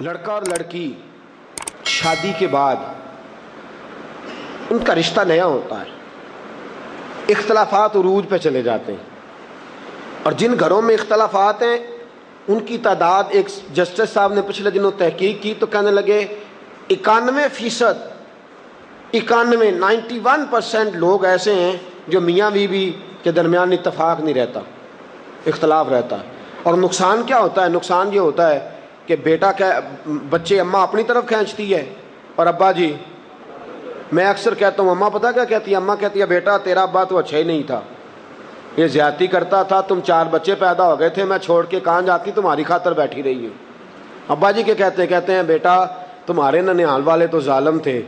لڑکا اور لڑکی شادی کے بعد ان کا رشتہ نیا ہوتا ہے، اختلافات عروج پہ چلے جاتے ہیں، اور جن گھروں میں اختلافات ہیں ان کی تعداد، ایک جسٹس صاحب نے پچھلے دنوں تحقیق کی تو کہنے لگے 91% لوگ ایسے ہیں جو میاں بیوی کے درمیان اتفاق نہیں رہتا، اختلاف رہتا ہے۔ اور نقصان کیا ہوتا ہے؟ نقصان یہ ہوتا ہے کہ بچے اماں اپنی طرف کھینچتی ہے اور ابا جی، میں اکثر کہتا ہوں اماں پتہ کیا کہتی ہے؟ اماں کہتی ہے بیٹا تیرا ابا تو اچھا ہی نہیں تھا، یہ زیادتی کرتا تھا، تم 4 بچے پیدا ہو گئے تھے، میں چھوڑ کے کہاں جاتی، تمہاری خاطر بیٹھی رہی ہوں۔ ابا جی کہتے ہیں بیٹا تمہارے ننیال والے تو ظالم تھے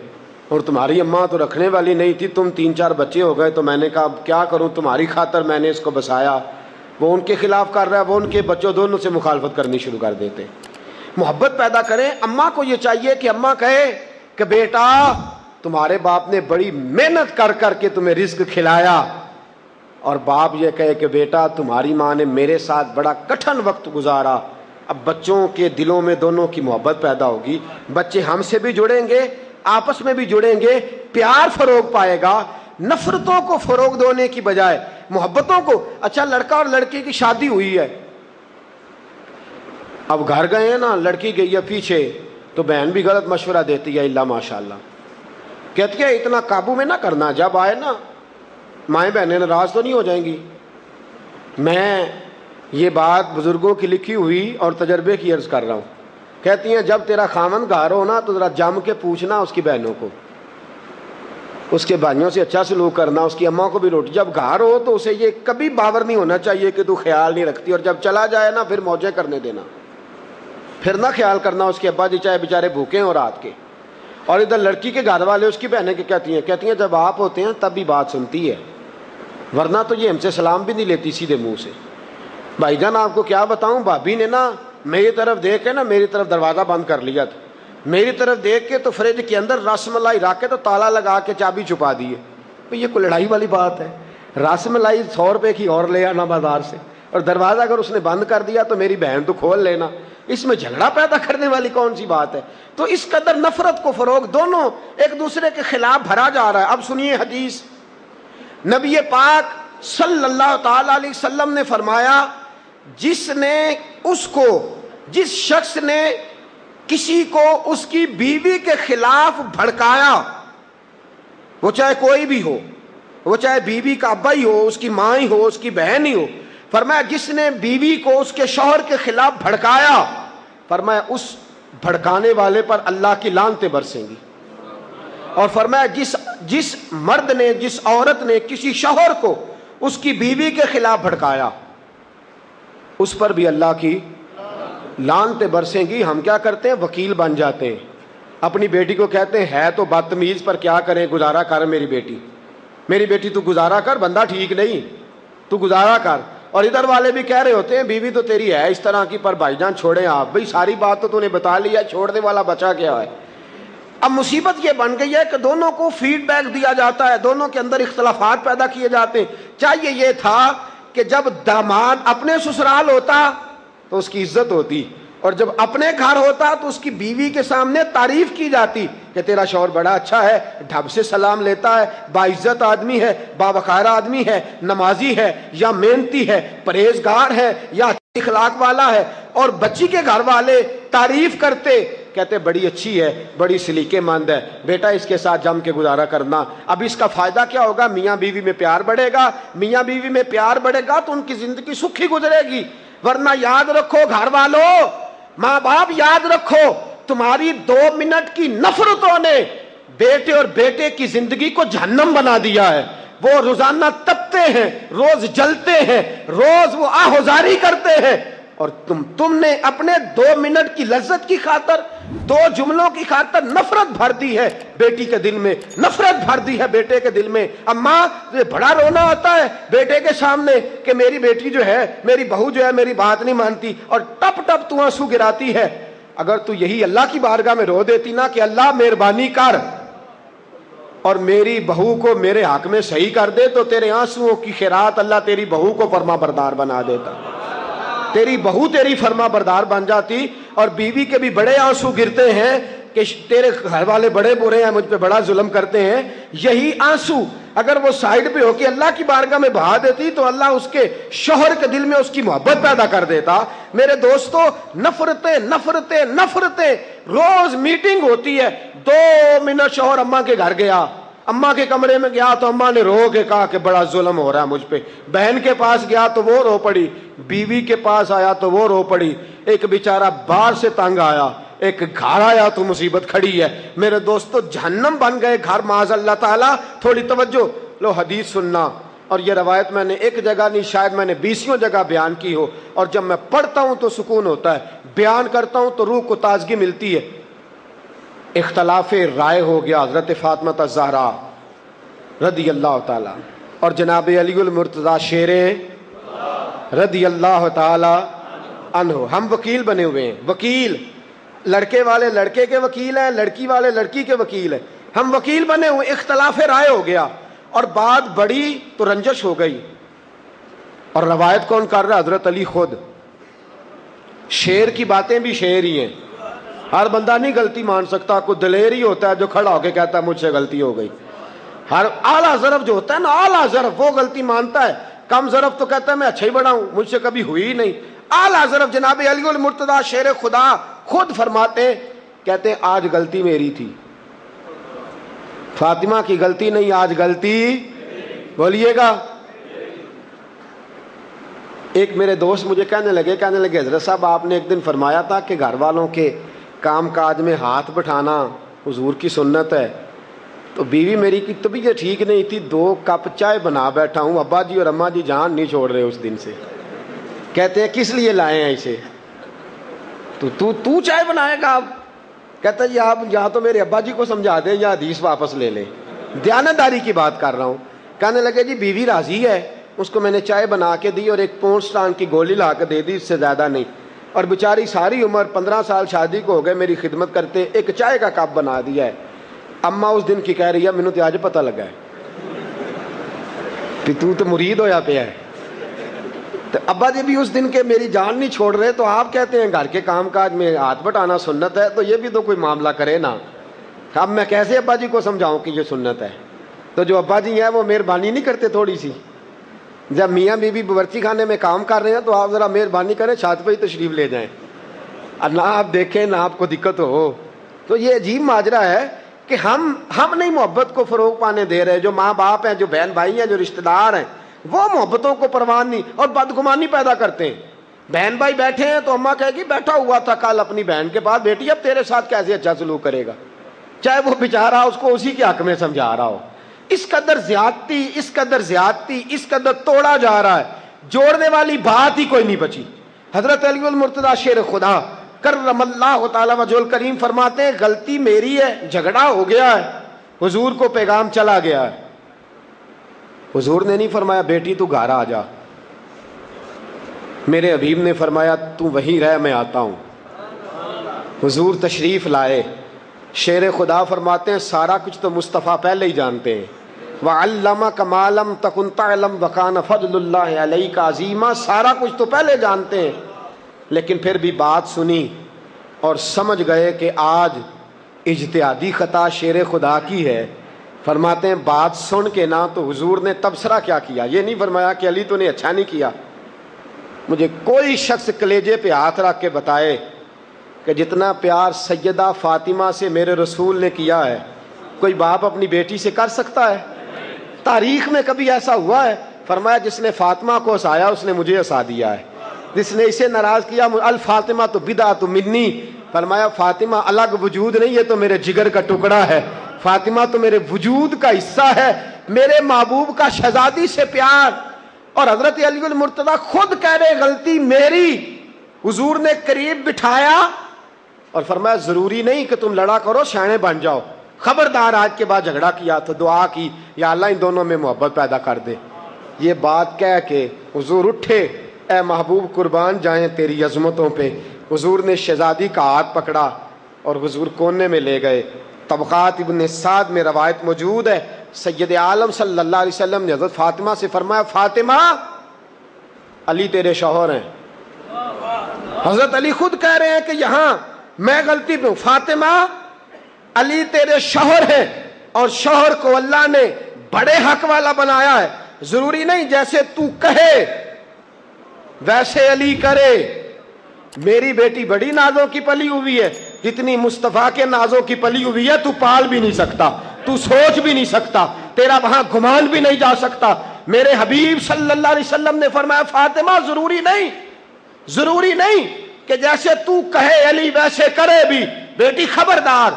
اور تمہاری اماں تو رکھنے والی نہیں تھی، تم 3-4 بچے ہو گئے تو میں نے کہا کیا کروں، تمہاری خاطر میں نے اس کو بسایا۔ وہ ان کے خلاف کر رہا ہے، وہ ان کے بچوں دونوں سے مخالفت کرنی شروع کر دیتے۔ محبت پیدا کریں۔ اماں کو یہ چاہیے کہ اماں کہے کہ بیٹا تمہارے باپ نے بڑی محنت کر کر کے تمہیں رزق کھلایا، اور باپ یہ کہے کہ بیٹا تمہاری ماں نے میرے ساتھ بڑا کٹھن وقت گزارا۔ اب بچوں کے دلوں میں دونوں کی محبت پیدا ہوگی، بچے ہم سے بھی جڑیں گے، آپس میں بھی جڑیں گے، پیار فروغ پائے گا، نفرتوں کو فروغ دینے کی بجائے محبتوں کو۔ اچھا لڑکا اور لڑکی کی شادی ہوئی ہے، اب گھر گئے ہیں نا، لڑکی گئی ہے پیچھے تو بہن بھی غلط مشورہ دیتی ہے، اللہ ماشاءاللہ کہتی ہے اتنا قابو میں نہ کرنا، جب آئے نا مائیں بہنیں ناراض تو نہیں ہو جائیں گی۔ میں یہ بات بزرگوں کی لکھی ہوئی اور تجربے کی عرض کر رہا ہوں۔ کہتی ہیں جب تیرا خامن گھر ہو نا تو ذرا جم کے پوچھنا اس کی بہنوں کو، اس کے بھائیوں سے اچھا سلوک کرنا، اس کی اماں کو بھی روٹی، جب گھر ہو تو اسے یہ کبھی باور نہیں ہونا چاہیے کہ تو خیال نہیں رکھتی، اور جب چلا جائے نا پھر موجیں کرنے دینا، پھر نہ خیال کرنا اس کے ابا جی چاہے بیچارے بھوکے ہوں رات کے۔ اور ادھر لڑکی کے گھر والے اس کی بہنیں کہتی ہیں جب آپ ہوتے ہیں تب بھی بات سنتی ہے، ورنہ تو یہ ہم سے سلام بھی نہیں لیتی سیدھے منہ سے۔ بھائی جان آپ کو کیا بتاؤں، بھابی نے نا میری طرف دیکھ کے نا میری طرف دروازہ بند کر لیا تھا، میری طرف دیکھ کے تو فریج کے اندر رس ملائی رکھ کے تو تالا لگا کے چابی چھپا دی ہے۔ یہ کوئی لڑائی والی بات ہے؟ رس ملائی 100 روپے کی اور لے آنا بازار سے، اور دروازہ اگر اس نے بند کر دیا تو میری بہن تو کھول لینا، اس میں جھگڑا پیدا کرنے والی کون سی بات ہے؟ تو اس قدر نفرت کو فروغ، دونوں ایک دوسرے کے خلاف بھرا جا رہا ہے۔ اب سنیے حدیث، نبی پاک صلی اللہ تعالی علیہ وسلم نے فرمایا جس شخص نے کسی کو اس کی بیوی کے خلاف بھڑکایا، وہ چاہے کوئی بھی ہو، وہ چاہے بیوی کا ابا ہی ہو، اس کی ماں ہی ہو، اس کی بہن ہی ہو، فرمایا جس نے بیوی کو اس کے شوہر کے خلاف بھڑکایا، فرمایا اس بھڑکانے والے پر اللہ کی لعنتیں برسیں گی۔ اور فرمایا جس مرد نے، جس عورت نے کسی شوہر کو اس کی بیوی کے خلاف بھڑکایا، اس پر بھی اللہ کی لعنتیں برسیں گی۔ ہم کیا کرتے ہیں؟ وکیل بن جاتے ہیں، اپنی بیٹی کو کہتے ہیں ہے تو بدتمیز پر کیا کریں، گزارا کر میری بیٹی تو گزارا کر، بندہ ٹھیک نہیں، تو گزارا کر۔ اور ادھر والے بھی کہہ رہے ہوتے ہیں بیوی تو تیری ہے اس طرح کی، پر بھائی جان چھوڑیں آپ، بھئی ساری بات تو نے بتا لیا، چھوڑنے والا بچا کیا ہے؟ اب مصیبت یہ بن گئی ہے کہ دونوں کو فیڈ بیک دیا جاتا ہے، دونوں کے اندر اختلافات پیدا کیے جاتے ہیں۔ چاہیے یہ تھا کہ جب داماد اپنے سسرال ہوتا تو اس کی عزت ہوتی، اور جب اپنے گھر ہوتا تو اس کی بیوی کے سامنے تعریف کی جاتی کہ تیرا شوہر بڑا اچھا ہے، ڈھب سے سلام لیتا ہے، باعزت آدمی ہے، باوقار آدمی ہے، نمازی ہے یا محنتی ہے، پرہیزگار ہے یا اچھے اخلاق والا ہے۔ اور بچی کے گھر والے تعریف کرتے، کہتے بڑی اچھی ہے، بڑی سلیقے مند ہے، بیٹا اس کے ساتھ جم کے گزارا کرنا۔ اب اس کا فائدہ کیا ہوگا؟ میاں بیوی میں پیار بڑھے گا، میاں بیوی میں پیار بڑھے گا تو ان کی زندگی سکھی گزرے گی۔ ورنہ یاد رکھو گھر والوں، ماں باپ یاد رکھو، تمہاری 2 منٹ کی نفرتوں نے بیٹے اور بیٹے کی زندگی کو جہنم بنا دیا ہے۔ وہ روزانہ تپتے ہیں، روز جلتے ہیں، روز وہ آہوزاری کرتے ہیں، اور تم نے اپنے 2 منٹ کی لذت کی خاطر، 2 جملوں کی خاطر نفرت بھر دی ہے بیٹی کے دل میں، نفرت بھر دی ہے بیٹے کے دل میں۔ اماں بڑا رونا آتا ہے بیٹے کے سامنے کہ میری بیٹی جو ہے، میری بہو جو ہے میری بات نہیں مانتی، اور ٹپ ٹپ تو آنسو گراتی ہے۔ اگر تو یہی اللہ کی بارگاہ میں رو دیتی نا کہ اللہ مہربانی کر اور میری بہو کو میرے حق میں صحیح کر دے، تو تیرے آنسوؤں کی خیرات اللہ تیری بہو کو فرما بردار بنا دیتا۔ تیری بہو تیری فرما بردار بن جاتی، اور بیوی کے بھی بڑے آنسو گرتے ہیں کہ تیرے گھر والے بڑے برے ہیں، مجھ پہ بڑا ظلم کرتے ہیں، یہی آنسو اگر وہ سائیڈ پہ ہو کے اللہ کی بارگاہ میں بہا دیتی تو اللہ اس کے شوہر کے دل میں اس کی محبت پیدا کر دیتا۔ میرے دوستو، نفرتیں نفرتیں نفرتیں، روز میٹنگ ہوتی ہے، 2 منٹ شوہر اماں کے گھر گیا، اماں کے کمرے میں گیا تو اماں نے رو کے کہا کہ بڑا ظلم ہو رہا ہے مجھ پہ، بہن کے پاس گیا تو وہ رو پڑی، بیوی کے پاس آیا تو وہ رو پڑی، ایک بیچارہ باہر سے تنگ آیا، ایک گھر آیا تو مصیبت کھڑی ہے۔ میرے دوستو، جہنم بن گئے گھر معاذ اللہ تعالیٰ۔ تھوڑی توجہ لو، حدیث سننا، اور یہ روایت میں نے ایک جگہ نہیں، شاید میں نے 20 جگہ بیان کی ہو، اور جب میں پڑھتا ہوں تو سکون ہوتا ہے، بیان کرتا ہوں تو روح کو تازگی ملتی ہے۔ اختلاف رائے ہو گیا حضرت فاطمہ الزہرا رضی اللہ تعالی اور جناب علی المرتضی شیر رضی اللہ تعالی عنہ۔ ہم وکیل بنے ہوئے ہیں، وکیل، لڑکے والے لڑکے کے وکیل ہیں، لڑکی والے لڑکی کے وکیل ہیں، ہم وکیل بنے ہوئے، اختلاف رائے ہو گیا اور بات بڑی تو رنجش ہو گئی، اور روایت کون کر رہا ہے؟ حضرت علی خود۔ شیر کی باتیں بھی شیر ہی ہیں، ہر بندہ نہیں غلطی مان سکتا، کوئی دلیر ہی ہوتا ہے جو کھڑا ہو کے کہتا ہے مجھ سے غلطی ہو گئی۔ ہر اعلیٰ ظرف جو ہوتا ہے نا، اعلیٰ ظرف، وہ غلطی مانتا ہے، کم ظرف تو کہتا ہے میں اچھا ہی بڑا ہوں، مجھ سے کبھی ہوئی ہی نہیں۔ اعلیٰ ظرف جناب علی المرتضی شیر خدا خود فرماتے ہیں، کہتے ہیں آج غلطی میری تھی، فاطمہ کی غلطی نہیں، آج غلطی بولیے گا۔ ایک میرے دوست مجھے کہنے لگے حضرت صاحب آپ نے ایک دن فرمایا تھا کہ گھر والوں کے کام کاج میں ہاتھ بٹھانا حضور کی سنت ہے، تو بیوی میری کی طبیعت ٹھیک نہیں تھی، 2 کپ چائے بنا بیٹھا ہوں، ابا جی اور اماں جی جان نہیں چھوڑ رہے اس دن سے، کہتے ہیں کس لیے لائے ہیں اسے؟ تو چائے بنائے گا؟ آپ کہتا ہے جی آپ یا تو میرے ابا جی کو سمجھا دیں یا حدیث واپس لے لیں، دیانتداری کی بات کر رہا ہوں۔ کہنے لگے جی بیوی راضی ہے، اس کو میں نے چائے بنا کے دی اور ایک پونسٹان کی گولی لا کے دے دی، اس سے زیادہ نہیں، اور بیچاری ساری عمر 15 سال شادی کو ہو گئے میری خدمت کرتے، ایک چائے کا کپ بنا دیا ہے۔ اماں اس دن کی کہہ رہی ہے مینوں تو آج پتہ لگا ہے کہ تو مرید ہویا پیا ہے، تو ابا جی بھی اس دن کے میری جان نہیں چھوڑ رہے، تو آپ کہتے ہیں گھر کے کام کاج میں ہاتھ بٹانا سنت ہے، تو یہ بھی تو کوئی معاملہ کرے نا۔ اب میں کیسے ابا جی کو سمجھاؤں کہ یہ سنت ہے؟ تو جو ابا جی ہیں وہ مہربانی نہیں کرتے تھوڑی سی؟ جب میاں بیوی باورچی خانے میں کام کر رہے ہیں تو آپ ذرا مہربانی کریں چھت پہ ہی تشریف لے جائیں، اور نہ آپ دیکھیں نہ آپ کو دقت ہو۔ تو یہ عجیب ماجرا ہے کہ ہم نہیں محبت کو فروغ پانے دے رہے، جو ماں باپ ہیں، جو بہن بھائی ہیں، جو رشتہ دار ہیں، وہ محبتوں کو پروان نہیں اور بدگمانی پیدا کرتے ہیں۔ بہن بھائی بیٹھے ہیں تو اماں کہے گی بیٹھا ہوا تھا کل اپنی بہن کے پاس، بیٹی اب تیرے ساتھ کیسے اچھا سلوک کرے گا، چاہے وہ بیچارہ اس کو اسی کے حق میں سمجھا رہا ہو۔ اس قدر زیادتی، اس قدر زیادتی، اس قدر توڑا جا رہا ہے، جوڑنے والی بات ہی کوئی نہیں بچی۔ حضرت علی المرتضی شیر خدا کرم اللہ تعالی وجہ الکریم فرماتے ہیں غلطی میری ہے، جھگڑا ہو گیا ہے، حضور کو پیغام چلا گیا ہے، حضور نے نہیں فرمایا بیٹی تو گھر آ جا، میرے حبیب نے فرمایا تو وہیں رہ میں آتا ہوں۔ حضور تشریف لائے، شیر خدا فرماتے ہیں سارا کچھ تو مصطفیٰ پہلے ہی جانتے ہیں، وَعَلَّمَكَ مَا لَمْ تَكُنْ تَعْلَمْ وَكَانَ فَضْلُ اللَّهِ عَلَيْكَ عَظِيمًا، سارا کچھ تو پہلے جانتے ہیں، لیکن پھر بھی بات سنی اور سمجھ گئے کہ آج اجتہادی خطا شیر خدا کی ہے۔ فرماتے ہیں بات سن کے نہ تو حضور نے تبصرہ کیا کیا، یہ نہیں فرمایا کہ علی تو نے اچھا نہیں کیا۔ مجھے کوئی شخص کلیجے پہ ہاتھ رکھ کے بتائے کہ جتنا پیار سیدہ فاطمہ سے میرے رسول نے کیا ہے کوئی باپ اپنی بیٹی سے کر سکتا ہے؟ تاریخ میں کبھی ایسا ہوا ہے؟ فرمایا جس نے فاطمہ کو ہنسایا اس نے مجھے ہنسا دیا ہے، جس نے اسے ناراض کیا الفاطمہ تو بدعۃ منی، فرمایا فاطمہ الگ وجود نہیں، یہ تو میرے جگر کا ٹکڑا ہے، فاطمہ تو میرے وجود کا حصہ ہے، میرے محبوب کا شہزادی سے پیار۔ اور حضرت علی المرتضی خود کہہ رہے غلطی میری، حضور نے قریب بٹھایا اور فرمایا ضروری نہیں کہ تم لڑا کرو، شانے بن جاؤ، خبردار آج کے بعد جھگڑا کیا تو دعا کی یا اللہ ان دونوں میں محبت پیدا کر دے۔ یہ بات کہہ کے حضور اٹھے، اے محبوب قربان جائیں تیری عظمتوں پہ۔ حضور نے شہزادی کا ہاتھ پکڑا اور حضور کونے میں لے گئے۔ طبقات ابن سعد میں روایت موجود ہے، سید عالم صلی اللہ علیہ وسلم نے حضرت فاطمہ سے فرمایا فاطمہ علی تیرے شوہر ہیں، حضرت علی خود کہہ رہے ہیں کہ یہاں میں غلطی پہ ہوں، فاطمہ علی تیرے شوہر ہیں اور شوہر کو اللہ نے بڑے حق والا بنایا ہے، ضروری نہیں جیسے تو کہے ویسے علی کرے۔ میری بیٹی بڑی نازوں کی پلی ہوئی ہے، جتنی مصطفیٰ کے نازوں کی پلی ہوئی ہے تو پال بھی نہیں سکتا، تو سوچ بھی نہیں سکتا، تیرا وہاں گمان بھی نہیں جا سکتا۔ میرے حبیب صلی اللہ علیہ وسلم نے فرمایا فاطمہ ضروری نہیں کہ جیسے تو کہے علی ویسے کرے بھی، بیٹی خبردار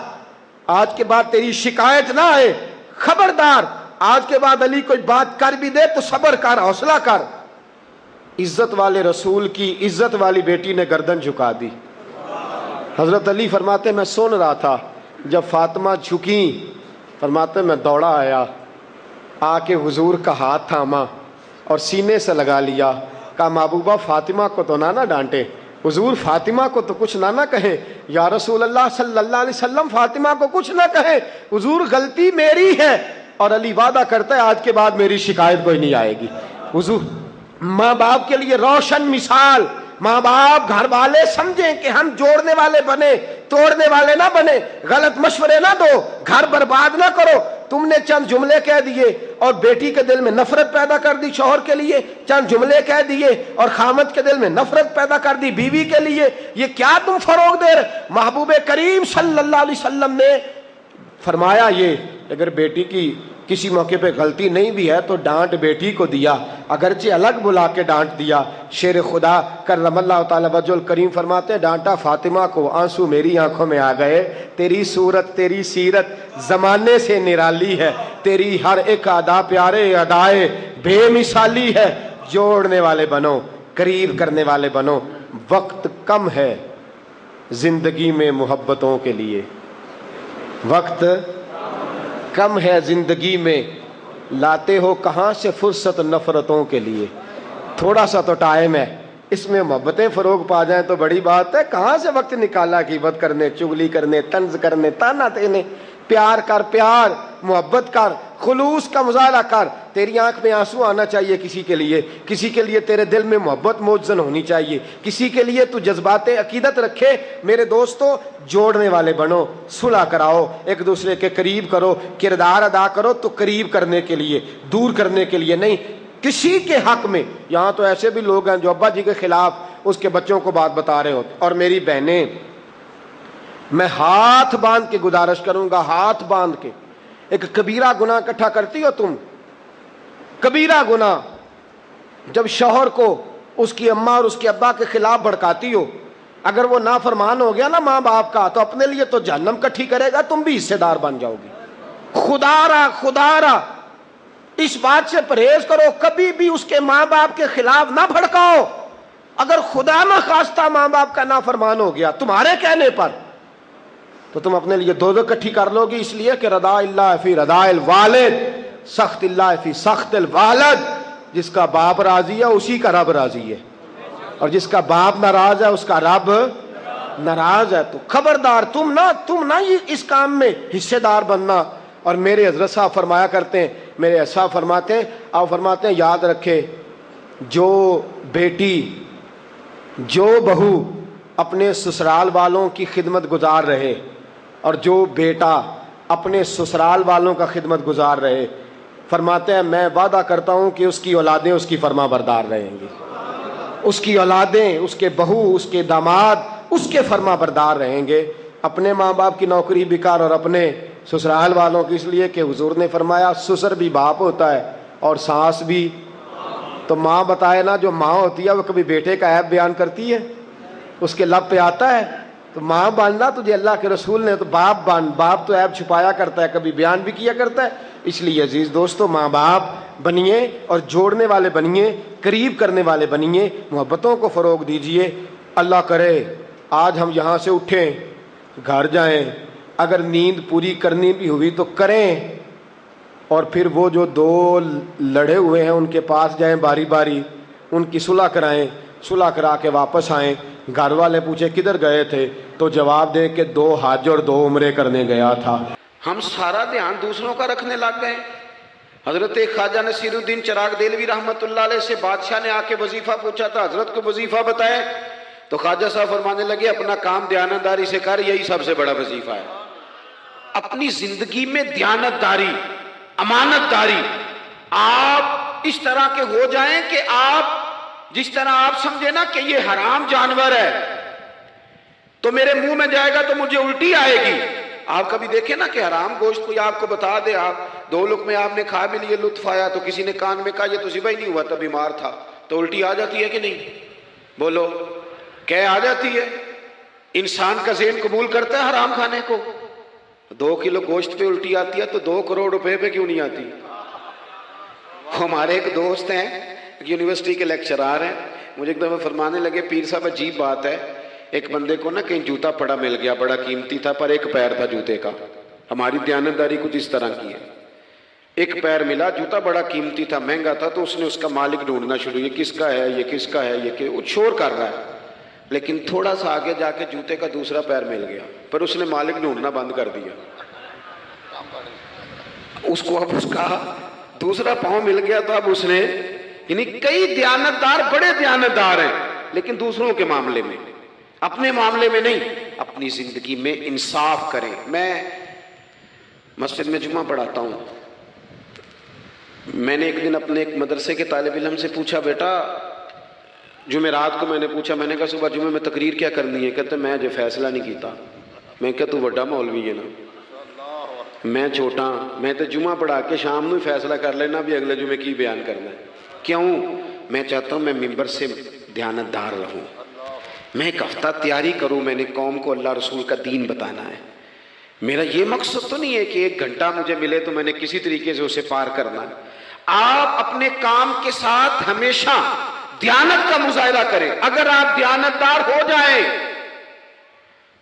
آج کے بعد تیری شکایت نہ آئے، خبردار آج کے بعد علی کوئی بات کر بھی دے تو صبر کر، حوصلہ کر۔ عزت والے رسول کی عزت والی بیٹی نے گردن جھکا دی۔ حضرت علی فرماتے میں سن رہا تھا، جب فاطمہ جھکی فرماتے میں دوڑا آیا، آ کے حضور کا ہاتھ تھاما اور سینے سے لگا لیا، کہا محبوبہ فاطمہ کو تو نہ ڈانٹے، حضور فاطمہ کو تو کچھ نہ کہیں، یا رسول اللہ صلی اللہ علیہ وسلم فاطمہ کو کچھ نہ کہیں، حضور غلطی میری ہے، اور علی وعدہ کرتا ہے آج کے بعد میری شکایت کوئی نہیں آئے گی۔ حضور ماں باپ کے لیے روشن مثال، ماں باپ گھر والے سمجھیں کہ ہم جوڑنے والے بنے، توڑنے والے نہ بنے، غلط مشورے نہ دو، گھر برباد نہ کرو۔ تم نے چند جملے کہہ دیے اور بیٹی کے دل میں نفرت پیدا کر دی، شوہر کے لیے چند جملے کہہ دیے اور خامد کے دل میں نفرت پیدا کر دی بیوی کے لیے، یہ کیا تم فروغ دے رہے؟ محبوب کریم صلی اللہ علیہ وسلم نے فرمایا یہ اگر بیٹی کی کسی موقع پہ غلطی نہیں بھی ہے تو ڈانٹ بیٹی کو دیا، اگرچہ الگ بلا کے ڈانٹ دیا۔ شیر خدا کرم اللہ تعالی وجہ الکریم فرماتے ڈانٹا فاطمہ کو آنسو میری آنکھوں میں آ گئے، تیری صورت تیری سیرت زمانے سے نرالی ہے، تیری ہر ایک ادا پیارے ادائے بے مثالی ہے، جوڑنے والے بنو، قریب کرنے والے بنو، وقت کم ہے زندگی میں محبتوں کے لیے، وقت کم ہے زندگی میں، لاتے ہو کہاں سے فرصت نفرتوں کے لیے، تھوڑا سا تو ٹائم ہے، اس میں محبتیں فروغ پا جائیں تو بڑی بات ہے، کہاں سے وقت نکالا غیبت کرنے، چغلی کرنے، طنز کرنے، تانا دینے، پیار کر، پیار محبت کر، خلوص کا مظاہرہ کر، تیری آنکھ میں آنسو آنا چاہیے کسی کے لیے تیرے دل میں محبت موجزن ہونی چاہیے، کسی کے لیے تو جذبات عقیدت رکھے۔ میرے دوستو جوڑنے والے بنو، صلح کراؤ، ایک دوسرے کے قریب کرو، کردار ادا کرو تو قریب کرنے کے لیے، دور کرنے کے لیے نہیں۔ کسی کے حق میں، یہاں تو ایسے بھی لوگ ہیں جو ابا جی کے خلاف اس کے بچوں کو بات بتا رہے ہوتے، اور میری بہنیں میں ہاتھ باندھ کے گزارش کروں گا، ہاتھ باندھ کے، ایک کبیرہ گناہ اکٹھا کرتی ہو تم، کبیرہ گناہ جب شوہر کو اس کی اماں اور اس کے ابا کے خلاف بھڑکاتی ہو، اگر وہ نافرمان ہو گیا نا ماں باپ کا تو اپنے لیے تو جہنم کٹھی کرے گا، تم بھی حصے دار بن جاؤ گی۔ خدا را اس بات سے پرہیز کرو، کبھی بھی اس کے ماں باپ کے خلاف نہ بھڑکاؤ۔ اگر خدا نہ خواستہ ماں باپ کا نافرمان ہو گیا تمہارے کہنے پر تو تم اپنے لیے دوزخ کٹھی کر لو گی، اس لیے کہ رضا اللہ فی رضا الوالد، سخط اللہ فی سخط الوالد، جس کا باپ راضی ہے اسی کا رب راضی ہے، اور جس کا باپ ناراض ہے اس کا رب ناراض ہے۔ تو خبردار تم نہ اس کام میں حصے دار بننا۔ اور میرے حضرت صاحب فرمایا کرتے ہیں، میرے صاحب فرماتے ہیں یاد رکھے، جو بیٹی جو بہو اپنے سسرال والوں کی خدمت گزار رہے اور جو بیٹا اپنے سسرال والوں کا خدمت گزار رہے، فرماتے ہیں میں وعدہ کرتا ہوں کہ اس کی اولادیں اس کی فرما بردار رہیں گی، اس کی اولادیں، اس کے بہو، اس کے داماد اس کے فرما بردار رہیں گے۔ اپنے ماں باپ کی نوکری بیکار اور اپنے سسرال والوں کی، اس لیے کہ حضور نے فرمایا سسر بھی باپ ہوتا ہے اور ساس بھی۔ تو ماں بتائے نا، جو ماں ہوتی ہے وہ کبھی بیٹے کا عیب بیان کرتی ہے؟ اس کے لب پہ آتا ہے؟ تو ماں بننا تجھے اللہ کے رسول نے تو باپ بن، باپ تو عیب چھپایا کرتا ہے، کبھی بیان بھی کیا کرتا ہے۔ اس لیے عزیز دوستو ماں باپ بنیے اور جوڑنے والے بنیے، قریب کرنے والے بنیے، محبتوں کو فروغ دیجئے۔ اللہ کرے آج ہم یہاں سے اٹھیں، گھر جائیں، اگر نیند پوری کرنی بھی ہوئی تو کریں، اور پھر وہ جو دو لڑے ہوئے ہیں ان کے پاس جائیں باری باری، ان کی صلح کرائیں، صلح کرا کے واپس آئیں۔ گھر والے پوچھے کدھر گئے تھے تو جواب دے کہ 2 حج اور 2 عمرے کرنے گیا تھا۔ ہم سارا دھیان دوسروں کا رکھنے لگ گئے۔ حضرت خواجہ نصیر الدین چراغ دہلوی رحمۃ اللہ علیہ سے بادشاہ نے آ کے وظیفہ پوچھا تھا، حضرت کو وظیفہ بتائے تو خواجہ صاحب فرمانے لگے اپنا کام دیانتداری سے کر، یہی سب سے بڑا وظیفہ ہے۔ اپنی زندگی میں دیانتداری، امانت داری، آپ اس طرح کے ہو جائیں کہ آپ جس طرح آپ سمجھے نا کہ یہ حرام جانور ہے تو میرے منہ میں جائے گا تو مجھے الٹی آئے گی۔ آپ کبھی دیکھیں نا کہ حرام گوشت کوئی آپ کو بتا دے، آپ 2 لقمے آپ نے کھا بھی لیے، لطف آیا، تو کسی نے کان میں کہا یہ تو ذبح ہی نہیں ہوا تھا، بیمار تھا، تو الٹی آ جاتی ہے کہ نہیں؟ بولو، کہہ آ جاتی ہے؟ انسان کا ذہن قبول کرتا ہے حرام کھانے کو؟ 2 کلو گوشت پہ الٹی آتی ہے تو 2 کروڑ روپے پہ کیوں نہیں آتی؟ ہمارے ایک دوست ہیں، یونیورسٹی کے لیکچرار ہیں، مجھے ایک دفعہ فرمانے لگے پیر صاحب عجیب بات ہے، ایک بندے کو نا کہیں جوتا پڑا مل گیا، بڑا قیمتی تھا پر ایک پیر تھا جوتے کا۔ ہماری دیانتداری کچھ اس طرح کی ہے، ایک پیر ملا، جوتا بڑا قیمتی تھا، مہنگا تھا، تو اس نے اس کا مالک ڈھونڈنا شروع، یہ کس کا ہے، یہ کس کا ہے، یہ کہ وہ شور کر رہا ہے، لیکن تھوڑا سا آگے جا کے جوتے کا دوسرا پیر مل گیا، پر اس نے مالک ڈھونڈنا بند کر دیا۔ اس کو اب اس کا دوسرا پاؤں مل گیا تو اب اس نے، یعنی کئی دیانتدار بڑے دیانتدار ہیں لیکن دوسروں کے معاملے میں، اپنے معاملے میں نہیں، اپنی زندگی میں انصاف کریں۔ میں مسجد میں جمعہ پڑھاتا ہوں، میں نے ایک دن اپنے ایک مدرسے کے طالب علم سے پوچھا، بیٹا جمعرات کو میں نے پوچھا، میں نے کہا صبح جمعہ میں تقریر کیا کرنی ہے؟ کہتے میں جو فیصلہ نہیں کیتا۔ میں کہا تو بڑا مولوی ہے نا، میں چھوٹا، میں تو جمعہ پڑھا کے شام میں فیصلہ کر لینا بھی اگلے جمعے کی بیان کرنا ہے۔ کیوں؟ میں چاہتا ہوں میں ممبر سے دیانتدار رہوں، میں ایک ہفتہ تیاری کروں، میں نے قوم کو اللہ رسول کا دین بتانا ہے۔ میرا یہ مقصد تو نہیں ہے کہ 1 گھنٹہ مجھے ملے تو میں نے کسی طریقے سے اسے پار کرنا ہے۔ آپ اپنے کام کے ساتھ ہمیشہ دیانت کا مظاہرہ کریں۔ اگر آپ دیانتدار ہو جائیں،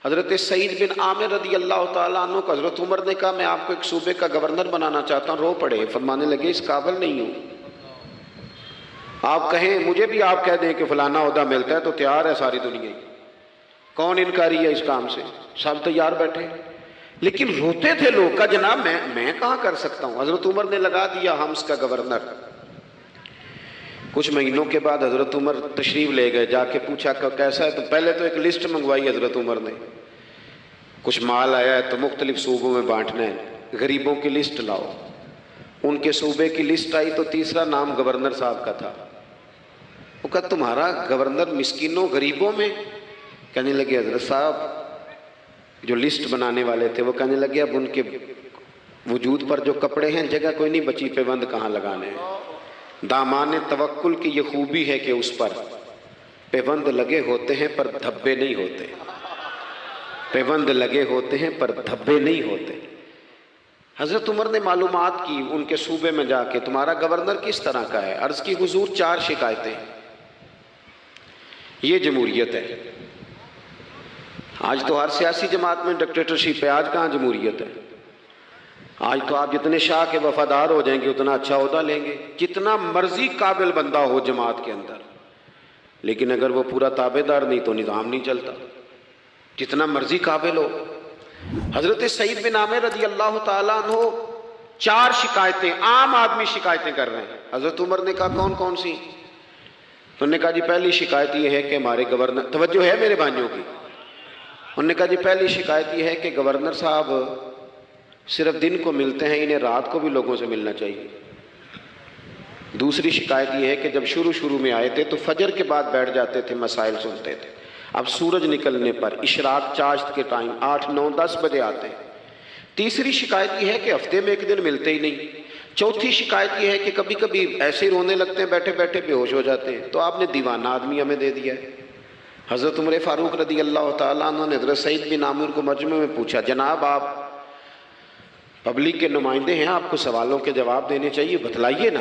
حضرت سعید بن عامر رضی اللہ تعالیٰ عنہ کو حضرت عمر نے کہا میں آپ کو ایک صوبے کا گورنر بنانا چاہتا ہوں، رو پڑے، فرمانے لگے اس قابل نہیں ہوں۔ آپ کہیں، مجھے بھی آپ کہہ دیں کہ فلانا عہدہ ملتا ہے تو تیار ہے ساری دنیا، کون انکاری ہے اس کام سے، سب تیار بیٹھے، لیکن روتے تھے لوگ کا جناب میں کہاں کر سکتا ہوں۔ حضرت عمر نے لگا دیا حمص کا گورنر۔ کچھ مہینوں کے بعد حضرت عمر تشریف لے گئے، جا کے پوچھا کہ کیسا ہے، تو پہلے تو ایک لسٹ منگوائی حضرت عمر نے، کچھ مال آیا ہے تو مختلف صوبوں میں بانٹنا ہے، غریبوں کی لسٹ لاؤ۔ ان کے صوبے کی لسٹ آئی تو تیسرا نام گورنر صاحب کا تھا۔ وہ کہا تمہارا گورنر مسکینوں غریبوں میں؟ کہنے لگے حضرت صاحب جو لسٹ بنانے والے تھے وہ کہنے لگے اب ان کے وجود پر جو کپڑے ہیں جگہ کوئی نہیں بچی، پیوند کہاں لگانے ہیں۔ دامان توکل کی یہ خوبی ہے کہ اس پر پیوند لگے ہوتے ہیں پر دھبے نہیں ہوتے، پیوند لگے ہوتے ہیں پر دھبے نہیں ہوتے۔ حضرت عمر نے معلومات کی ان کے صوبے میں جا کے، تمہارا گورنر کس طرح کا ہے؟ عرض کی حضور 4 شکایتیں۔ یہ جمہوریت ہے؟ آج تو ہر سیاسی جماعت میں ڈکٹیٹرشپ ہے، آج کہاں جمہوریت ہے؟ آج تو آپ جتنے شاہ کے وفادار ہو جائیں گے اتنا اچھا عہدہ لیں گے، جتنا مرضی قابل بندہ ہو جماعت کے اندر، لیکن اگر وہ پورا تابع دار نہیں تو نظام نہیں چلتا، جتنا مرضی قابل ہو۔ حضرت سعید بن عامر رضی اللہ تعالیٰ عنہ 4 شکایتیں، عام آدمی شکایتیں کر رہے ہیں۔ حضرت عمر نے کہا کون کون سی؟ انہوں نے کہا جی پہلی شکایت یہ ہے کہ ہمارے گورنر، توجہ ہے میرے بھائیوں کی، انہوں نے کہا جی پہلی شکایت یہ ہے کہ گورنر صاحب صرف دن کو ملتے ہیں، انہیں رات کو بھی لوگوں سے ملنا چاہیے۔ دوسری شکایت یہ ہے کہ جب شروع میں آئے تھے تو فجر کے بعد بیٹھ جاتے تھے، مسائل سنتے تھے، اب سورج نکلنے پر اشراق چاشت کے ٹائم 8، 9، 10 بجے آتے ہیں۔ تیسری شکایت یہ ہے کہ ہفتے میں 1 دن ملتے ہی نہیں۔ چوتھی شکایت یہ ہے کہ کبھی کبھی ایسے ہی رونے لگتے ہیں، بیٹھے بیٹھے بے ہوش ہو جاتے ہیں، تو آپ نے دیوانہ آدمی ہمیں دے دیا ہے۔ حضرت عمر فاروق رضی اللہ تعالیٰ عنہ نے حضرت سعید بن عامر کو مجمع میں پوچھا، جناب آپ پبلک کے نمائندے ہیں، آپ کو سوالوں کے جواب دینے چاہیے، بتلائیے نا۔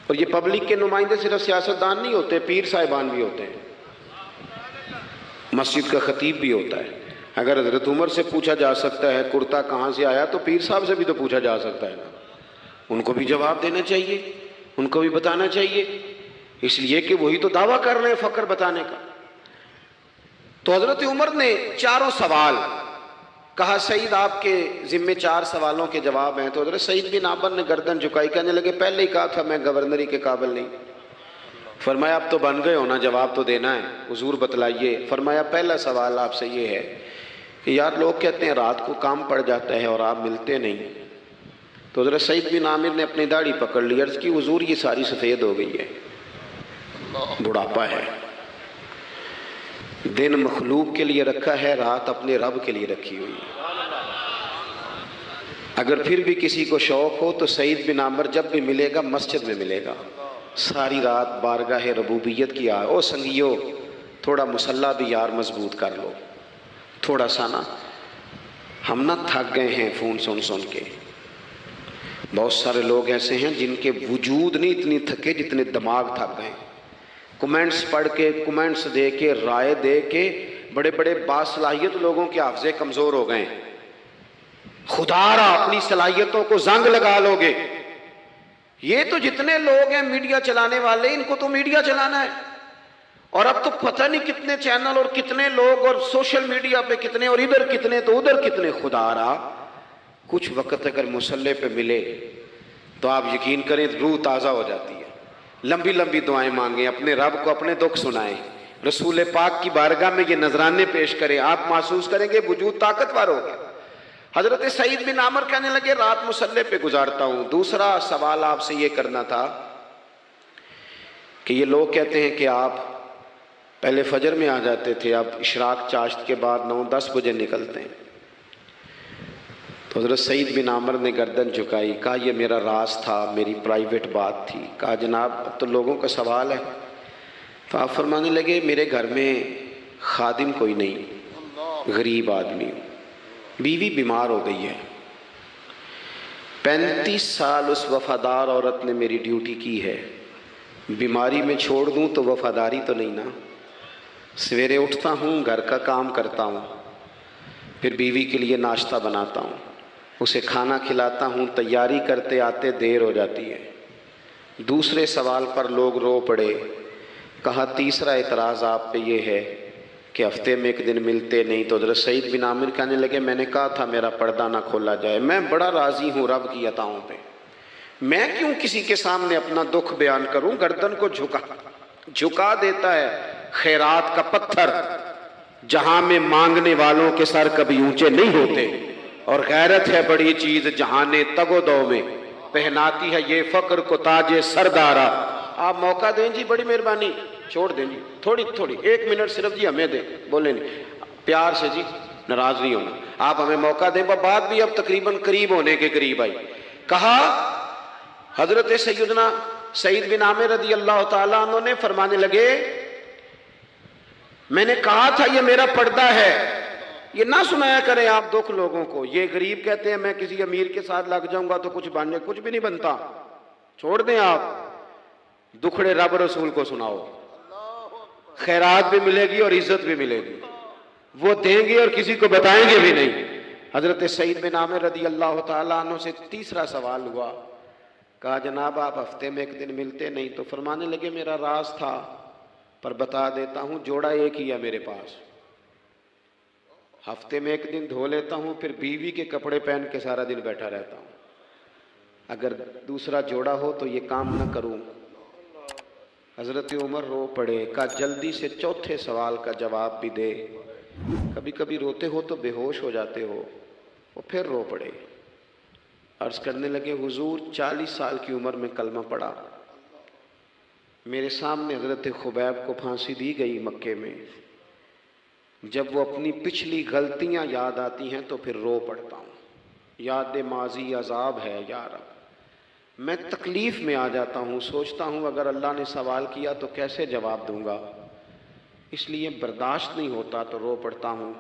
اور یہ پبلک کے نمائندے صرف سیاستدان نہیں ہوتے، پیر صاحبان بھی ہوتے ہیں، مسجد کا خطیب بھی ہوتا ہے۔ اگر حضرت عمر سے پوچھا جا سکتا ہے کرتا کہاں سے آیا تو پیر صاحب سے بھی تو پوچھا جا سکتا ہے نا، ان کو بھی جواب دینا چاہیے، ان کو بھی بتانا چاہیے، اس لیے کہ وہی تو دعویٰ کر رہے ہیں فقر بتانے کا۔ تو حضرت عمر نے 4 سوال کہا، سعید آپ کے ذمے 4 سوالوں کے جواب ہیں۔ تو حضرت سعید بن عامر نے گردن جھکائی، کہنے لگے پہلے ہی کہا تھا میں گورنری کے قابل نہیں، فرمایا اب تو بن گئے ہو نا، جواب تو دینا ہے، حضور بتلائیے۔ فرمایا پہلا سوال آپ سے یہ ہے کہ یار لوگ کہتے ہیں رات کو کام پڑ جاتا ہے اور آپ ملتے نہیں۔ تو حضرت سعید بن عامر نے اپنی داڑھی پکڑ لی، عرض کی حضور یہ ساری سفید ہو گئی ہے، بڑھاپا ہے، دن مخلوق کے لیے رکھا ہے، رات اپنے رب کے لیے رکھی ہوئی ہے۔ اگر پھر بھی کسی کو شوق ہو تو سعید بن عامر جب بھی ملے گا مسجد میں ملے گا، ساری رات بارگاہ ربوبیت کی او سنگیو تھوڑا مسلح بھی یار مضبوط کر لو، تھوڑا سا نا، ہم نہ تھک گئے ہیں فون سن سن کے۔ بہت سارے لوگ ایسے ہیں جن کے وجود نہیں اتنی تھکے جتنے دماغ تھک گئے، کمنٹس پڑھ کے، کمنٹس دے کے، رائے دے کے، بڑے بڑے باصلاحیت لوگوں کے حافظے کمزور ہو گئے۔ خدا را اپنی صلاحیتوں کو زنگ لگا لو گے۔ یہ تو جتنے لوگ ہیں میڈیا چلانے والے، ان کو تو میڈیا چلانا ہے، اور اب تو پتہ نہیں کتنے چینل اور کتنے لوگ اور سوشل میڈیا پہ کتنے، اور ادھر کتنے تو ادھر کتنے۔ خدا را کچھ وقت اگر مصلے پہ ملے تو آپ یقین کریں روح تازہ ہو جاتی ہے۔ لمبی لمبی دعائیں مانگیں، اپنے رب کو اپنے دکھ سنائیں، رسول پاک کی بارگاہ میں یہ نذرانے پیش کریں، آپ محسوس کریں گے وجود طاقتور ہو گیا۔ حضرت سعید بن عامر کہنے لگے رات مصلے پہ گزارتا ہوں۔ دوسرا سوال آپ سے یہ کرنا تھا کہ یہ لوگ کہتے ہیں کہ آپ پہلے فجر میں آ جاتے تھے، اب اشراق چاشت کے بعد 9-10 بجے نکلتے ہیں۔ تو حضرت سعید بن عامر نے گردن جھکائی، کہا یہ میرا راز تھا، میری پرائیویٹ بات تھی۔ کہا جناب اب تو لوگوں کا سوال ہے۔ تو آپ فرمانے لگے میرے گھر میں خادم کوئی نہیں، غریب آدمی ہوں، بیوی بیمار ہو گئی ہے، 35 سال اس وفادار عورت نے میری ڈیوٹی کی ہے، بیماری میں چھوڑ دوں تو وفاداری تو نہیں نا۔ سویرے اٹھتا ہوں، گھر کا کام کرتا ہوں، پھر بیوی کے لیے ناشتہ بناتا ہوں، اسے کھانا کھلاتا ہوں، تیاری کرتے آتے دیر ہو جاتی ہے۔ دوسرے سوال پر لوگ رو پڑے۔ کہا تیسرا اعتراض آپ پہ یہ ہے کہ ہفتے میں ایک دن ملتے نہیں۔ تو حضرت سعید بن عامر کہنے لگے میں نے کہا تھا میرا پردہ نہ کھولا جائے، میں بڑا راضی ہوں رب کی عطاؤں پہ، میں کیوں کسی کے سامنے اپنا دکھ بیان کروں۔ گردن کو جھکا دیتا ہے خیرات کا پتھر، جہاں میں مانگنے والوں کے سر کبھی اونچے نہیں ہوتے، اور غیرت ہے بڑی چیز جہاں نے تگ و دو میں پہناتی ہے یہ فقر کو تاج سردارا۔ آپ موقع دیں جی، بڑی مہربانی، چھوڑ دیں جی، تھوڑی 1 منٹ صرف جی ہمیں دیں، بولیں نہیں پیار سے جی، ناراض نہیں ہونا، آپ ہمیں موقع دیں۔ بات بھی اب تقریباً قریب ہونے کے قریب آئی۔ کہا حضرت سیدنا سعید بن عامر رضی اللہ تعالیٰ عنہ نے فرمانے لگے میں نے کہا تھا یہ میرا پردہ ہے، یہ نہ سنایا کریں آپ دکھ لوگوں کو۔ یہ غریب کہتے ہیں میں کسی امیر کے ساتھ لگ جاؤں گا تو کچھ بن جائے، کچھ بھی نہیں بنتا، چھوڑ دیں آپ، دکھڑے رب رسول کو سناؤ، خیرات بھی ملے گی اور عزت بھی ملے گی، وہ دیں گے اور کسی کو بتائیں گے بھی نہیں۔ حضرت سعید بن عامر رضی اللہ تعالیٰ عنہ سے تیسرا سوال ہوا۔ کہا جناب آپ ہفتے میں ایک دن ملتے نہیں۔ تو فرمانے لگے میرا راز تھا پر بتا دیتا ہوں، جوڑا ایک ہی ہے میرے پاس، ہفتے میں ایک دن دھو لیتا ہوں، پھر بیوی کے کپڑے پہن کے سارا دن بیٹھا رہتا ہوں، اگر دوسرا جوڑا ہو تو یہ کام نہ کروں۔ حضرت عمر رو پڑے۔ کہا جلدی سے چوتھے سوال کا جواب بھی دے، کبھی کبھی روتے ہو تو بے ہوش ہو جاتے ہو۔ وہ پھر رو پڑے، عرض کرنے لگے حضور 40 سال کی عمر میں کلمہ پڑھا، میرے سامنے حضرت خبیب کو پھانسی دی گئی مکے میں، جب وہ اپنی پچھلی غلطیاں یاد آتی ہیں تو پھر رو پڑتا ہوں، یاد ماضی عذاب ہے یا رب، میں تکلیف میں آ جاتا ہوں، سوچتا ہوں اگر اللہ نے سوال کیا تو کیسے جواب دوں گا، اس لیے برداشت نہیں ہوتا تو رو پڑتا ہوں۔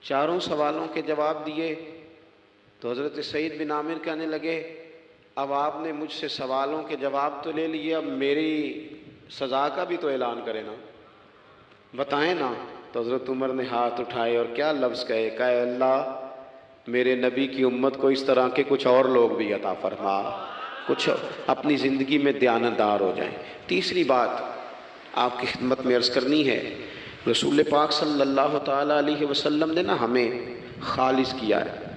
چاروں سوالوں کے جواب دیے تو حضرت سعید بن عامر کہنے لگے اب آپ نے مجھ سے سوالوں کے جواب تو لے لیے، اب میری سزا کا بھی تو اعلان کریں نا، بتائیں نا۔ تو حضرت عمر نے ہاتھ اٹھائے اور کیا لفظ کہے، کہا اے اللہ میرے نبی کی امت کو اس طرح کے کچھ اور لوگ بھی عطا فرما، کچھ اپنی زندگی میں دیانتدار ہو جائیں۔ تیسری بات آپ کی خدمت میں عرض کرنی ہے، رسول پاک صلی اللہ تعالیٰ علیہ وسلم نے نا ہمیں خالص کیا ہے،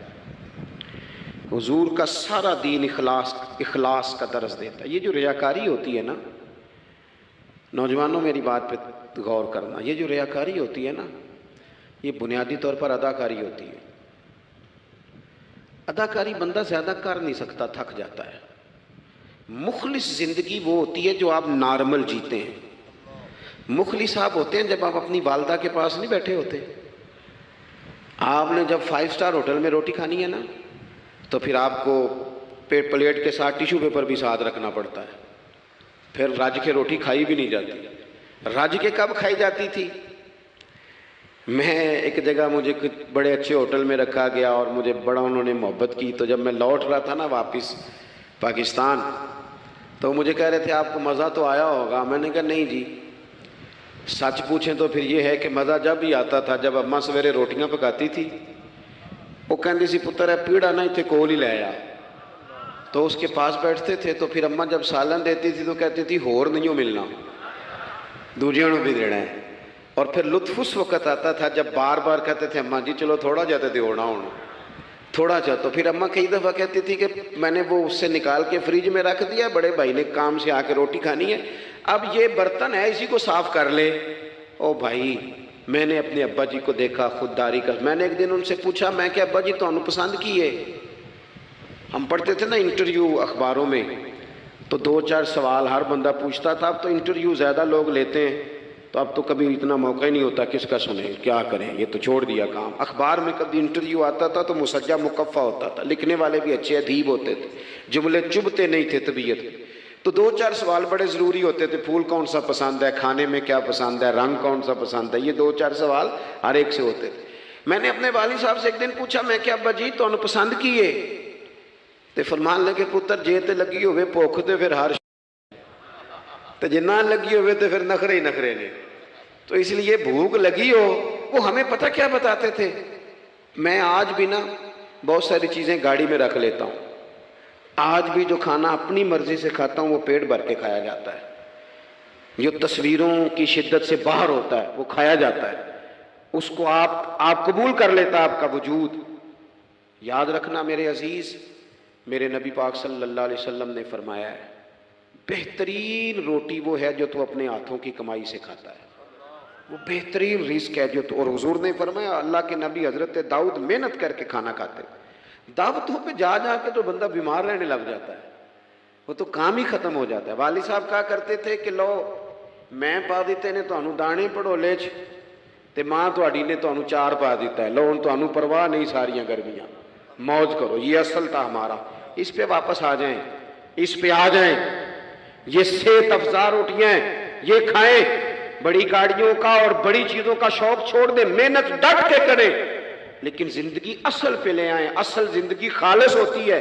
حضور کا سارا دین اخلاص کا درس دیتا ہے۔ یہ جو ریاکاری ہوتی ہے نا، نوجوانوں میری بات پہ غور کرنا، یہ جو ریاکاری ہوتی ہے نا، یہ بنیادی طور پر اداکاری ہوتی ہے۔ اداکاری بندہ زیادہ کر نہیں سکتا، تھک جاتا ہے۔ مخلص زندگی وہ ہوتی ہے جو آپ نارمل جیتے ہیں۔ مخلص آپ ہوتے ہیں جب آپ اپنی والدہ کے پاس نہیں بیٹھے ہوتے، آپ نے جب 5 اسٹار ہوٹل میں روٹی کھانی ہے نا، تو پھر آپ کو پلیٹ کے ساتھ ٹیشو پیپر بھی ساتھ رکھنا پڑتا ہے، پھر رج کے روٹی کھائی بھی نہیں جاتی۔ رج کے کب کھائی جاتی تھی؟ میں ایک جگہ مجھے بڑے اچھے ہوٹل میں رکھا گیا اور مجھے بڑا انہوں نے محبت کی، تو جب میں لوٹ رہا تھا نا واپس پاکستان، تو مجھے کہہ رہے تھے آپ کو مزہ تو آیا ہوگا۔ میں نے کہا نہیں جی، سچ پوچھیں تو پھر یہ ہے کہ مزہ جب بھی آتا تھا جب اماں سویرے روٹیاں پکاتی تھی، وہ کہندی سی پتر ہے پیڑا نہ اتنے کول ہی لے آیا، تو اس کے پاس بیٹھتے تھے، تو پھر اماں جب سالن دیتی تھی تو کہتی تھی ہور نہیں ہو ملنا، دوجیاں نوں بھی دینا ہے۔ اور پھر لطف اس وقت آتا تھا جب بار بار کہتے تھے اماں جی چلو تھوڑا جاتے تھے ہونا ہونا تھوڑا جا، تو پھر اماں کئی دفعہ کہتی تھی کہ میں نے وہ اس سے نکال کے فریج میں رکھ دیا، بڑے بھائی نے کام سے آ کے روٹی کھانی ہے، اب یہ برتن ہے اسی کو صاف کر لے۔ او بھائی، میں نے اپنے ابا جی کو دیکھا خودداری کا، میں نے ایک دن ان سے پوچھا، میں کہ ابا جی تو انہوں پسند کی ہے؟ ہم پڑھتے تھے نا انٹرویو اخباروں میں، تو 2-4 سوال ہر بندہ پوچھتا تھا، اب تو انٹرویو زیادہ لوگ لیتے ہیں تو اب تو کبھی اتنا موقع ہی نہیں ہوتا کس کا سنیں کیا کریں، یہ تو چھوڑ دیا کام۔ اخبار میں کبھی انٹرویو آتا تھا تو مسجع مقفع ہوتا تھا، لکھنے والے بھی اچھے ادیب ہوتے تھے، جملے چبھتے نہیں تھے طبیعت، تو 2-4 سوال بڑے ضروری ہوتے تھے، پھول کون سا پسند ہے، کھانے میں کیا پسند ہے، رنگ کون سا پسند ہے، یہ 2-4 سوال ہر ایک سے ہوتے تھے۔ میں نے اپنے والد صاحب سے ایک دن پوچھا، میں کہ ابا جی تو انہوں پسند کیے؟ تے فرمان لگے پتر جے تے لگی ہوئے بھوک تے پھر ہر تے جے نہ لگی ہوئے تے پھر نخرے ہی نخرے نے، تو اس لیے بھوک لگی ہو۔ وہ ہمیں پتہ کیا بتاتے تھے، میں آج بھی نا بہت ساری چیزیں گاڑی میں رکھ لیتا ہوں، آج بھی جو کھانا اپنی مرضی سے کھاتا ہوں وہ پیٹ بھر کے کھایا جاتا ہے، جو تصویروں کی شدت سے باہر ہوتا ہے وہ کھایا جاتا ہے، اس کو آپ قبول کر لیتا آپ کا وجود۔ یاد رکھنا میرے عزیز، میرے نبی پاک صلی اللہ علیہ وسلم نے فرمایا ہے بہترین روٹی وہ ہے جو تو اپنے ہاتھوں کی کمائی سے کھاتا ہے، وہ بہترین رزق ہے جو تو، اور حضور نے فرمایا اللہ کے نبی حضرت داؤد محنت کر کے کھانا کھاتے، دعوتوں پہ جا جا کے تو بندہ بیمار رہنے لگ جاتا ہے، وہ تو کام ہی ختم ہو جاتا ہے۔ والد صاحب کہا کرتے تھے کہ لو میں پا دیتے نے تانوں دانے پڑولے چ تے ماں تہاڈی نے تانوں چار پا دیتا ہے، لو ہن تانوں پرواہ نہیں ساریاں گرمیاں، موج کرو، یہ اصل تھا ہمارا۔ اس پہ واپس آ جائیں، اس پہ آ جائیں، یہ صحت افزا روٹیاں یہ کھائیں، بڑی گاڑیوں کا اور بڑی چیزوں کا شوق چھوڑ دیں، محنت ڈٹ کے کریں، لیکن زندگی اصل پہ لے آئیں، اصل زندگی خالص ہوتی ہے۔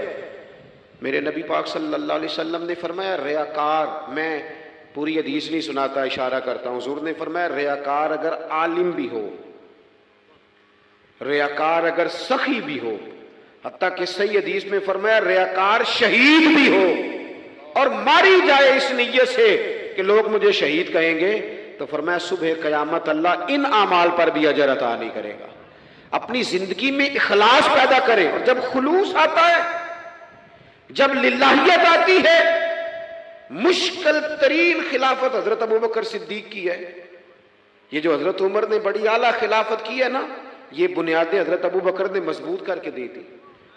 میرے نبی پاک صلی اللہ علیہ وسلم نے فرمایا ریاکار، میں پوری حدیث نہیں سناتا اشارہ کرتا ہوں، حضور نے فرمایا ریاکار اگر عالم بھی ہو، ریاکار اگر سخی بھی ہو، حتیٰ کہ صحیح حدیث میں فرمایا ریاکار شہید بھی ہو اور ماری جائے اس نیت سے کہ لوگ مجھے شہید کہیں گے، تو فرمایا صبح قیامت اللہ ان اعمال پر بھی اجر عطا نہیں کرے گا۔ اپنی زندگی میں اخلاص پیدا کریں، اور جب خلوص آتا ہے، جب للہیت آتی ہے، مشکل ترین خلافت حضرت ابوبکر صدیق کی ہے، یہ جو حضرت عمر نے بڑی اعلیٰ خلافت کی ہے نا، یہ بنیادیں حضرت ابوبکر نے مضبوط کر کے دی تھی،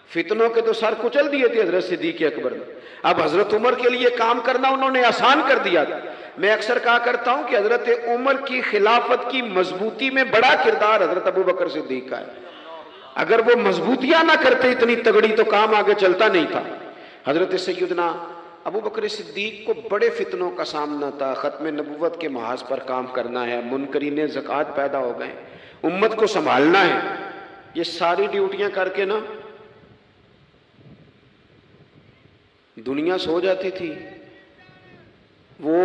فتنوں کے تو سر کچل دیے تھے حضرت صدیق اکبر نے، اب حضرت عمر کے لیے کام کرنا انہوں نے آسان کر دیا تھا۔ میں اکثر کہا کرتا ہوں کہ حضرت عمر کی خلافت کی مضبوطی میں بڑا کردار حضرت ابوبکر صدیق کا ہے، اگر وہ مضبوطیاں نہ کرتے اتنی تگڑی تو کام آگے چلتا نہیں تھا۔ حضرت سیدنا ابوبکر صدیق کو بڑے فتنوں کا سامنا تھا، ختم نبوت کے محاذ پر کام کرنا ہے، منکرین زکوٰۃ پیدا ہو گئے، امت کو سنبھالنا ہے، یہ ساری ڈیوٹیاں کر کے نا دنیا سو جاتی تھی، وہ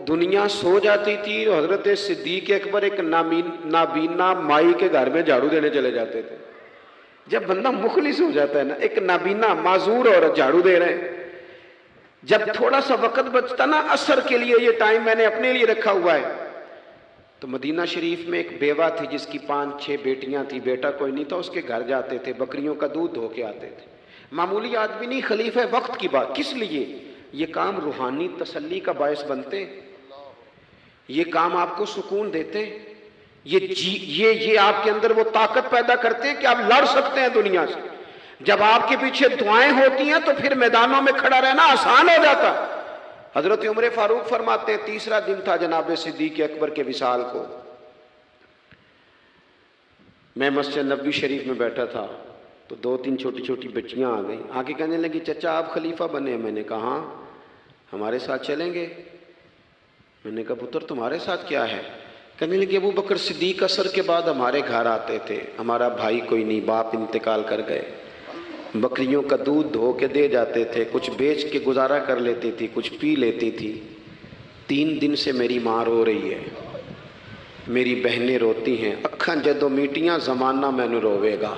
دنیا سو جاتی تھی، حضرت صدیق اکبر ایک نابینا مائی کے گھر میں جھاڑو دینے چلے جاتے تھے۔ جب بندہ مخلص ہو جاتا ہے نا، ایک نابینا معذور عورت جھاڑو دے رہے ہیں، جب تھوڑا سا وقت بچتا نا عصر کے لیے، یہ ٹائم میں نے اپنے لیے رکھا ہوا ہے، تو مدینہ شریف میں ایک بیوہ تھی جس کی 5-6 بیٹیاں تھی، بیٹا کوئی نہیں تھا، اس کے گھر جاتے تھے، بکریوں کا دودھ دھو کے آتے تھے، معمولی آدمی نہیں، خلیفہ وقت کی بات، کس لیے یہ کام روحانی تسلی کا باعث بنتے، یہ کام آپ کو سکون دیتے ہیں، یہ آپ کے اندر وہ طاقت پیدا کرتے ہیں کہ آپ لڑ سکتے ہیں دنیا سے. جب آپ کے پیچھے دعائیں ہوتی ہیں تو پھر میدانوں میں کھڑا رہنا آسان ہو جاتا. حضرت عمر فاروق فرماتے ہیں تیسرا دن تھا جناب صدیق اکبر کے وصال کو، میں مسجد نبوی شریف میں بیٹھا تھا تو 2-3 چھوٹی چھوٹی بچیاں آ گئیں، آ کے کہنے لگی چچا آپ خلیفہ بنے. میں نے کہا ہاں، ہمارے ساتھ چلیں گے؟ میں نے کہا پتر تمہارے ساتھ کیا ہے؟ کہنے لگے ابو بکر صدیق عصر کے بعد ہمارے گھر آتے تھے، ہمارا بھائی کوئی نہیں، باپ انتقال کر گئے، بکریوں کا دودھ دھو کے دے جاتے تھے، کچھ بیچ کے گزارا کر لیتی تھی، کچھ پی لیتی تھی. 3 دن سے میری ماں رو رہی ہے، میری بہنیں روتی ہیں، اکھاں جدوں میٹیاں زمانہ مینوں روے گا.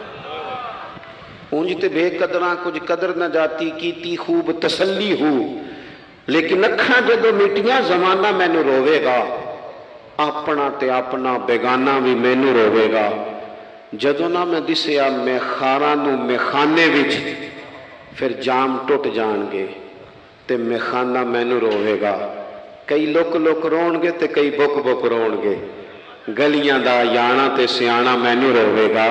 اونج تے بے قدراں کچھ قدر نہ جاتی، کیتی خوب تسلی ہو، لیکن اکھاں جدوں میٹیاں زمانہ مینوں روے گا. اپنا تے اپنا بیگانہ بھی مینوں روے گا. جدوں نہ میں دسیا میں خاراں نوں میخانے وچ، پھر جام ٹوٹ جان گے تے میخانہ مینوں روے گا. کئی لک لک رون گے تے کئی بک بک رون گے، گلیاں دا یانا تے سیانا مینوں روے گا.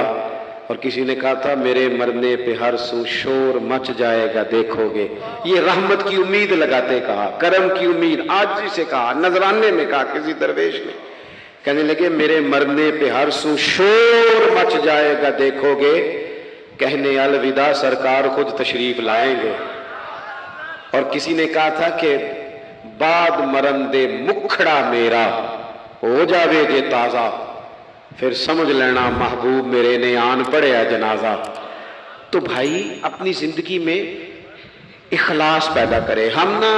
اور کسی نے کہا تھا میرے مرنے پہ ہر سو شور مچ جائے گا دیکھو گے. یہ رحمت کی امید لگاتے کہا، کرم کی امید، عاجزی سے کہا، نذرانے میں کہا کسی درویش نے. کہنے لگے میرے مرنے پہ ہر سو شور مچ جائے گا دیکھو گے. کہنے الوداع سرکار خود تشریف لائیں گے. اور کسی نے کہا تھا کہ بعد مرندے مکھڑا میرا ہو جاوے جے تازہ، پھر سمجھ لینا محبوب میرے نے آن پڑیا جنازہ. تو بھائی اپنی زندگی میں اخلاص پیدا کرے. ہم نا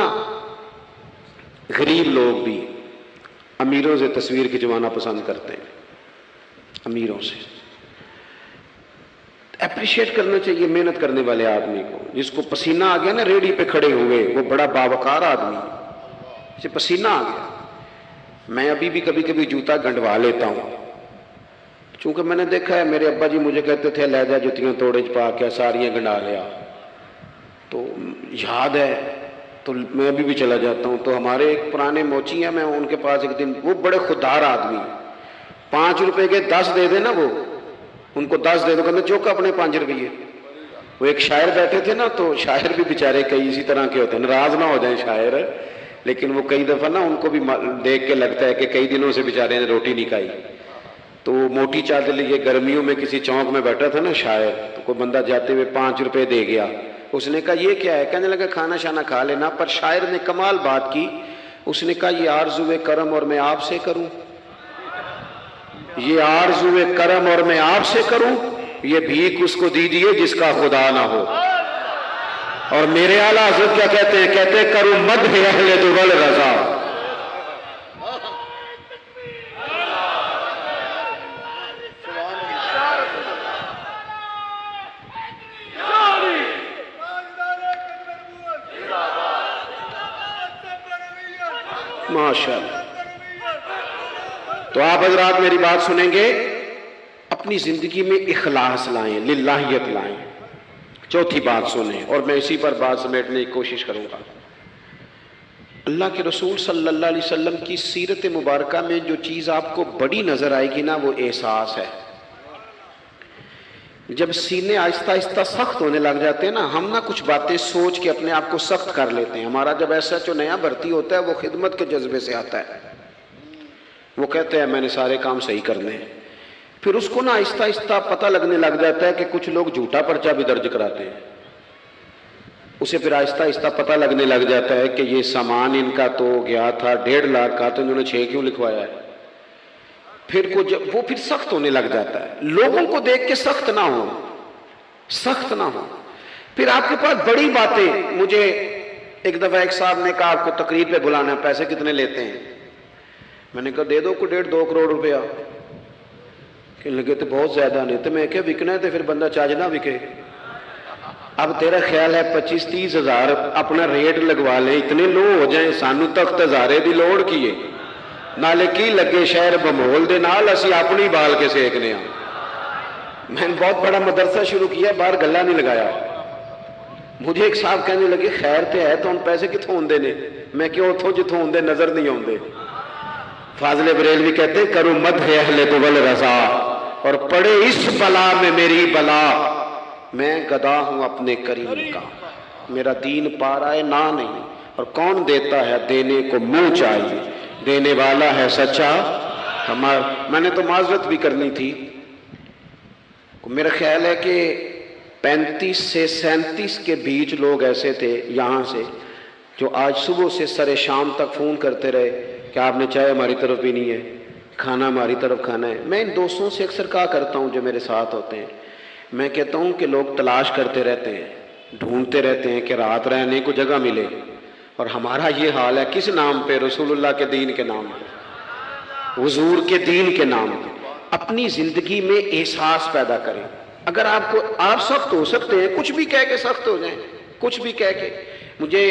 غریب لوگ بھی امیروں سے تصویر کھنچوانا پسند کرتے ہیں، امیروں سے. اپریشیٹ کرنا چاہیے محنت کرنے والے آدمی کو. جس کو پسینہ آ گیا نا ریڑھی پہ کھڑے ہوئے، وہ بڑا باوقار آدمی، اسے پسینہ آ گیا. میں ابھی بھی کبھی کبھی جوتا گنڈوا لیتا ہوں، چونکہ میں نے دیکھا ہے میرے ابا جی مجھے کہتے تھے لے جا جتیاں توڑے پا کے ساریاں گنڈا لیا، تو یاد ہے تو میں ابھی بھی چلا جاتا ہوں. تو ہمارے ایک پرانے موچی ہیں، میں ان کے پاس ایک دن، وہ بڑے خوددار آدمی، 5 روپے کے 10 دے دیں نا، وہ ان کو 10 دے دو، کہتے چوکا اپنے 5 روپیے. وہ ایک شاعر بیٹھے تھے نا، تو شاعر بھی بیچارے کئی اسی طرح کے ہوتے ہیں، ناراض نہ ہو جائیں شاعر، لیکن وہ کئی دفعہ نا ان کو بھی دیکھ کے لگتا ہے کہ کئی دنوں سے بیچارے نے روٹی نہیں کھائی. تو موٹی چادر لیے گرمیوں میں کسی چوک میں بیٹھا تھا نا شاعر، تو کوئی بندہ جاتے ہوئے 5 روپے دے گیا. اس نے کہا یہ کیا ہے؟ کہنے لگا کھانا شانا کھا لینا. پر شاعر نے کمال بات کی، اس نے کہا یہ آرزوئے کرم اور میں آپ سے کروں، یہ آرزوئے کرم اور میں آپ سے کروں، یہ بھیک اس کو دیجیے جس کا خدا نہ ہو. اور میرے اعلیٰ حضرت کیا کہتے ہیں؟ کہتے ہیں کروں مدح اہل دول رضا. ماشاءاللہ. تو آپ حضرات میری بات سنیں گے، اپنی زندگی میں اخلاص لائیں، للہیت لائیں. چوتھی بات سنیں، اور میں اسی پر بات سمیٹنے کی کوشش کروں گا. اللہ کے رسول صلی اللہ علیہ وسلم کی سیرت مبارکہ میں جو چیز آپ کو بڑی نظر آئے گی نا، وہ احساس ہے. جب سینے آہستہ آہستہ سخت ہونے لگ جاتے ہیں نا، ہم نا کچھ باتیں سوچ کے اپنے آپ کو سخت کر لیتے ہیں. ہمارا جب ایسا جو نیا بھرتی ہوتا ہے وہ خدمت کے جذبے سے آتا ہے، وہ کہتے ہیں میں نے سارے کام صحیح کرنے ہیں. پھر اس کو نا آہستہ آہستہ پتہ لگنے لگ جاتا ہے کہ کچھ لوگ جھوٹا پرچہ بھی درج کراتے ہیں. اسے پھر آہستہ آہستہ پتہ لگنے لگ جاتا ہے کہ یہ سامان ان کا تو گیا تھا 1.5 لاکھ کا، تو انہوں نے 6 کیوں لکھوایا ہے. پھر وہ پھر سخت ہونے لگ جاتا ہے. لوگوں کو دیکھ کے سخت نہ ہو، سخت نہ ہو. پھر آپ کے پاس بڑی باتیں. مجھے ایک دفعہ ایک صاحب نے کہا آپ کو تقریر پہ بلانا ہے، پیسے کتنے لیتے ہیں؟ میں نے کہا دے دو کو 1.5-2 کروڑ روپیہ. کہنے لگے تو بہت زیادہ نہیں. تو میں کہا وکنا ہے تو پھر بندہ چاج نہ وکے. اب تیرا خیال ہے 25-30 ہزار اپنا ریٹ لگوا لیں، اتنے لو ہو جائیں، سانو تخت ہزارے دی لوڑ کیے نالے کی لگے شہر بمول دے نال اسی اپنی بال کے سیکنے ہاں. میں نے بہت بڑا مدرسہ شروع کیا، باہر گلہ نہیں لگایا. مجھے ایک صاحب کہنے لگے خیر تے ہے تو ان پیسے کتوں ہوندے نے؟ میں کہ اتوں جتوں ہوندے نظر نہیں آندے. فاضل بریلوی کہتے ہیں کرو مدح اہل دول رضا، اور پڑے اس بلا میں میری بلا، میں گدا ہوں اپنے کریم کا، میرا دین پا رہا ہے نہ نہیں، اور کون دیتا ہے دینے کو منہ چاہیے، دینے والا ہے سچا میں نے تو معذرت بھی کرنی تھی، میرا خیال ہے کہ 35 سے 37 کے بیچ لوگ ایسے تھے یہاں سے جو آج صبح سے سر شام تک فون کرتے رہے کہ آپ نے چائے ہماری طرف بھی نہیں ہے، کھانا ہماری طرف کھانا ہے۔ میں ان دوستوں سے اکثر کہا کرتا ہوں جو میرے ساتھ ہوتے ہیں، میں کہتا ہوں کہ لوگ تلاش کرتے رہتے ہیں، ڈھونڈتے رہتے ہیں کہ رات رہنے کو جگہ ملے، اور ہمارا یہ حال ہے کس نام پہ؟ رسول اللہ کے دین کے نام پہ، حضور کے دین کے نام پہ۔ اپنی زندگی میں احساس پیدا کریں۔ اگر آپ سخت ہو سکتے ہیں، کچھ بھی کہہ کے سخت ہو جائیں، کچھ بھی کہہ کے۔ مجھے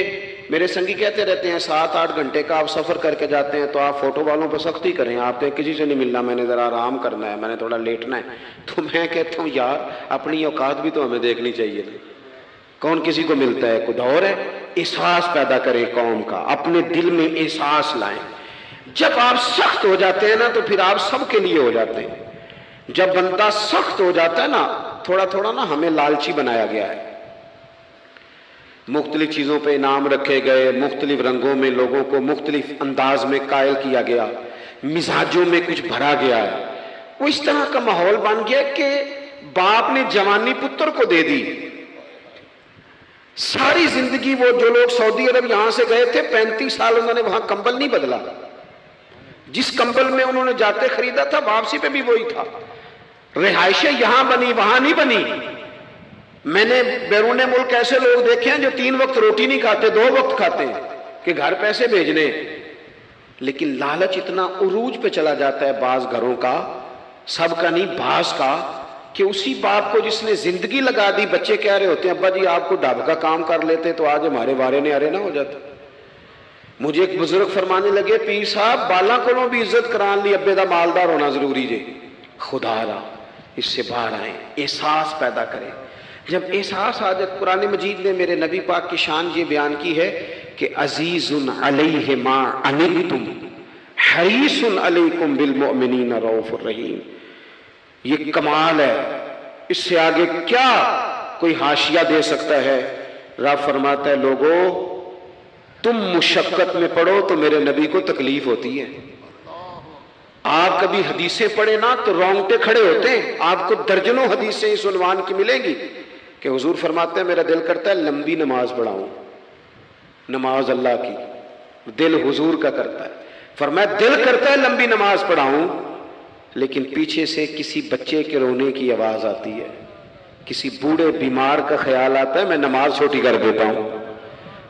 میرے سنگی کہتے رہتے ہیں 7-8 گھنٹے کا آپ سفر کر کے جاتے ہیں تو آپ فوٹو والوں پہ سختی کریں، آپ نے کسی سے نہیں ملنا، میں نے ذرا آرام کرنا ہے، میں نے تھوڑا لیٹنا ہے۔ تو میں کہتا ہوں یار اپنی اوقات بھی تو ہمیں دیکھنی چاہیے، کون کسی کو ملتا ہے؟ کوئی دور ہے؟ احساس پیدا کریں قوم کا، اپنے دل میں احساس لائیں۔ جب آپ سخت ہو جاتے ہیں نا تو پھر آپ سب کے لیے ہو جاتے ہیں۔ جب بندہ سخت ہو جاتا ہے نا، تھوڑا تھوڑا نا ہمیں لالچی بنایا گیا ہے، مختلف چیزوں پہ انعام رکھے گئے، مختلف رنگوں میں لوگوں کو مختلف انداز میں قائل کیا گیا، مزاجوں میں کچھ بھرا گیا ہے۔ وہ اس طرح کا ماحول بن گیا کہ باپ نے جوانی پتر کو دے دی۔ ساری زندگی وہ جو لوگ سعودی عرب یہاں سے گئے تھے 35 سال انہوں نے وہاں کمبل نہیں بدلا، جس کمبل میں انہوں نے جاتے خریدا تھا واپسی پہ بھی وہی تھا۔ رہائشیں یہاں بنی وہاں نہیں بنی۔ میں نے بیرون ملک ایسے لوگ دیکھے ہیں جو 3 وقت روٹی نہیں کھاتے، 2 وقت کھاتے ہیں کہ گھر پیسے بھیجنے، لیکن لالچ اتنا عروج پہ چلا جاتا ہے بعض گھروں کا، سب کا نہیں بعض کا، کہ اسی باپ کو جس نے زندگی لگا دی، بچے کہہ رہے ہوتے ہیں ابا جی آپ کو ڈھاب کا کام کر لیتے تو آج ہمارے وارے نے ارے نہ ہو جاتا۔ مجھے ایک بزرگ فرمانے لگے پیر صاحب بالاں کو بھی عزت کران لی، ابے دا مالدار ہونا ضروری جے، خدا را اس سے باہر آئیں، احساس پیدا کریں۔ جب احساس آ جائے، قرآن مجید نے میرے نبی پاک کی شان یہ بیان کی ہے کہ عزیز علیہ ما عنتم حریص علیکم بالمؤمنین رؤوف الرحیم۔ یہ کمال ہے، اس سے آگے کیا کوئی حاشیہ دے سکتا ہے؟ رب فرماتا ہے لوگو تم مشقت میں پڑھو تو میرے نبی کو تکلیف ہوتی ہے۔ آپ کبھی حدیثیں پڑھیں نا تو رونگٹے کھڑے ہوتے ہیں، آپ کو درجنوں حدیثیں اس عنوان کی ملیں گی کہ حضور فرماتے ہیں میرا دل کرتا ہے لمبی نماز پڑھاؤں، نماز اللہ کی، دل حضور کا کرتا ہے۔ فرمایا دل کرتا ہے لمبی نماز پڑھاؤں، لیکن پیچھے سے کسی بچے کے رونے کی آواز آتی ہے، کسی بوڑھے بیمار کا خیال آتا ہے، میں نماز چھوٹی کر دیتا ہوں۔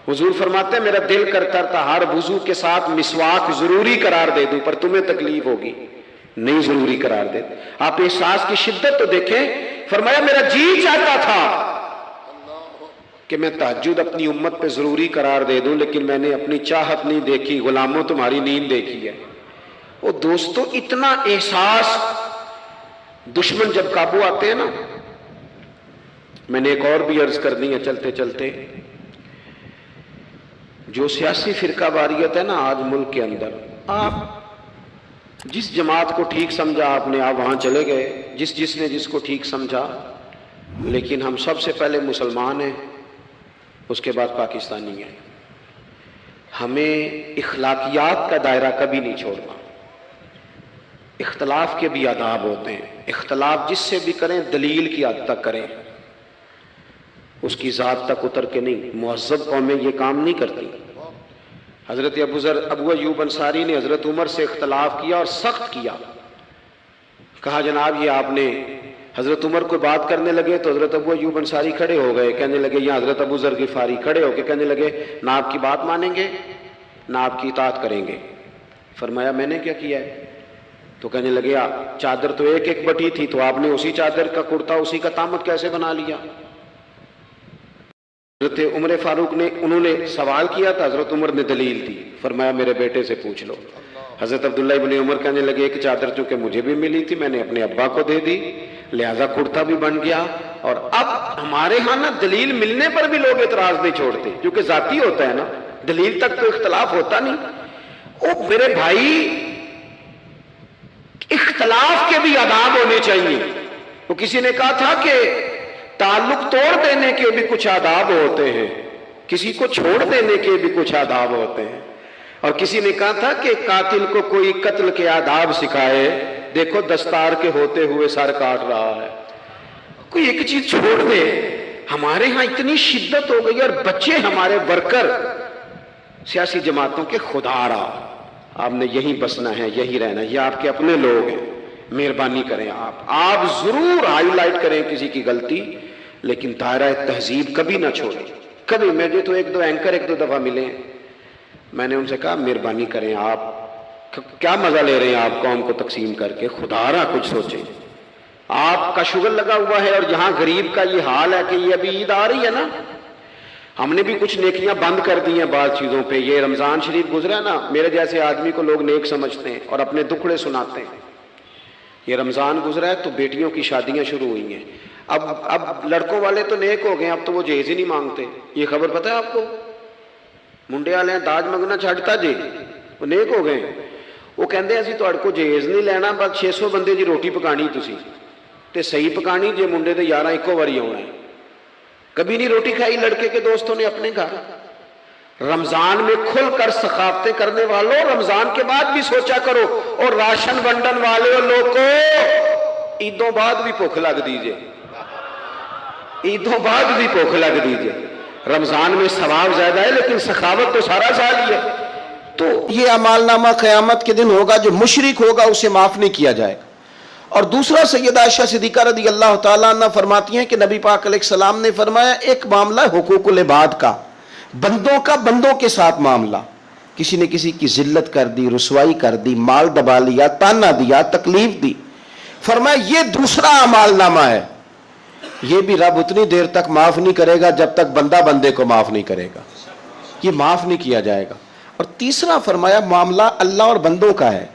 حضور فرماتے ہیں میرا دل کرتا تھا ہر وضو کے ساتھ مسواک ضروری قرار دے دوں، پر تمہیں تکلیف ہوگی، نہیں ضروری قرار دے۔ آپ احساس کی شدت تو دیکھیں۔ فرمایا میرا جی چاہتا تھا کہ میں تہجد اپنی امت پہ ضروری قرار دے دوں، لیکن میں نے اپنی چاہت نہیں دیکھی، غلاموں تمہاری نیند دیکھی ہے۔ وہ دوستو اتنا احساس، دشمن جب قابو آتے ہیں نا۔ میں نے ایک اور بھی عرض کرنی ہے چلتے چلتے، جو سیاسی فرقہ واریت ہے نا آج ملک کے اندر، آپ جس جماعت کو ٹھیک سمجھا آپ نے، آپ وہاں چلے گئے، جس نے جس کو ٹھیک سمجھا، لیکن ہم سب سے پہلے مسلمان ہیں، اس کے بعد پاکستانی ہیں۔ ہمیں اخلاقیات کا دائرہ کبھی نہیں چھوڑنا۔ اختلاف کے بھی آداب ہوتے ہیں، اختلاف جس سے بھی کریں دلیل کی حد تک کریں، اس کی ذات تک اتر کے نہیں۔ مہذب قومیں یہ کام نہیں کرتی۔ حضرت ابو ایوب انصاری نے حضرت عمر سے اختلاف کیا اور سخت کیا، کہا جناب یہ آپ نے، حضرت عمر کو بات کرنے لگے تو حضرت ابو ایوب انصاری کھڑے ہو گئے، کہنے لگے یا حضرت ابو ذر غفاری کھڑے ہو کے کہنے لگے نہ آپ کی بات مانیں گے نہ آپ کی اطاعت کریں گے۔ فرمایا میں نے کیا کیا ہے؟ تو کہنے لگے چادر تو ایک بٹی تھی، تو آپ نے اسی چادر کا کرتا اسی کا تامت کیسے بنا لیا؟ حضرت عمر فاروق نے، انہوں نے سوال کیا تھا، حضرت عمر نے دلیل دی، فرمایا میرے بیٹے سے پوچھ لو۔ حضرت عبداللہ ابن عمر کہنے لگے ایک چادر چونکہ مجھے بھی ملی تھی میں نے اپنے ابا کو دے دی، لہذا کرتا بھی بن گیا۔ اور اب ہمارے ہاں نا دلیل ملنے پر بھی لوگ اعتراض نہیں چھوڑتے، کیونکہ ذاتی ہوتا ہے نا، دلیل تک تو اختلاف ہوتا نہیں۔ او میرے بھائی، اختلاف کے بھی آداب ہونے چاہیے. تو کسی نے کہا تھا کہ تعلق توڑ دینے کے بھی کچھ آداب ہوتے ہیں, کسی کو چھوڑ دینے کے بھی کچھ آداب ہوتے ہیں. اور کسی نے کہا تھا کہ قاتل کو کوئی قتل کے آداب سکھائے, دیکھو دستار کے ہوتے ہوئے سر کاٹ رہا ہے. کوئی ایک چیز چھوڑ دے. ہمارے ہاں اتنی شدت ہو گئی اور بچے ہمارے ورکر سیاسی جماعتوں کے خدا رہا, آپ نے یہی بسنا ہے, یہی رہنا ہے, یہ آپ کے اپنے لوگ ہیں, مہربانی کریں آپ ضرور ہائی لائٹ کریں کسی کی غلطی, لیکن دائرہ تہذیب کبھی نہ چھوڑیں. کبھی مجھے تو ایک دو دفعہ ملے, میں نے ان سے کہا مہربانی کریں, آپ کیا مزہ لے رہے ہیں آپ قوم کو تقسیم کر کے, خدا را کچھ سوچیں. آپ کا شغل لگا ہوا ہے اور یہاں غریب کا یہ حال ہے کہ یہ ابھی عید آ رہی ہے نا, ہم نے بھی کچھ نیکیاں بند کر دی ہیں بعض چیزوں پہ. یہ رمضان شریف گزرا نا, میرے جیسے آدمی کو لوگ نیک سمجھتے ہیں اور اپنے دکھڑے سناتے ہیں. یہ رمضان گزرا ہے تو بیٹیوں کی شادیاں شروع ہوئی ہیں. اب لڑکوں والے تو نیک ہو گئے, اب تو وہ جہیز ہی نہیں مانگتے. یہ خبر پتہ ہے آپ کو؟ منڈے والے داج منگنا چھڈتا جی, وہ نیک ہو گئے. وہ کہندے اسی تہاڈے کو جہیز نہیں لینا, بس 600 بندے دی روٹی پکانی تسی تے صحیح پکانی جے منڈے دے 11 ایکو واری آنا ہے. کبھی نہیں روٹی کھائی لڑکے کے دوستوں نے اپنے گھر. رمضان میں کھل کر سخاوتیں کرنے والوں رمضان کے بعد بھی سوچا کرو, اور راشن ونڈن والے لوگوں عیدوں بعد بھی بھوک لگ دیجئے, عیدوں بعد بھی بھوک لگ دیجئے. رمضان میں ثواب زیادہ ہے لیکن سخاوت تو سارا سال ہی ہے. تو یہ اعمال نامہ قیامت کے دن ہوگا, جو مشرک ہوگا اسے معاف نہیں کیا جائے گا. اور دوسرا سیدہ عائشہ صدیقہ رضی اللہ تعالیٰ عنہ فرماتی ہیں کہ نبی پاک علیہ السلام نے فرمایا, ایک معاملہ حقوق العباد کا, بندوں کا بندوں کے ساتھ معاملہ. کسی نے کسی کی ذلت کر دی, رسوائی کر دی, مال دبا لیا, تانا دیا, تکلیف دی, فرمایا یہ دوسرا اعمال نامہ ہے, یہ بھی رب اتنی دیر تک معاف نہیں کرے گا جب تک بندہ بندے کو معاف نہیں کرے گا, یہ معاف نہیں کیا جائے گا. اور تیسرا فرمایا معاملہ اللہ اور بندوں کا ہے,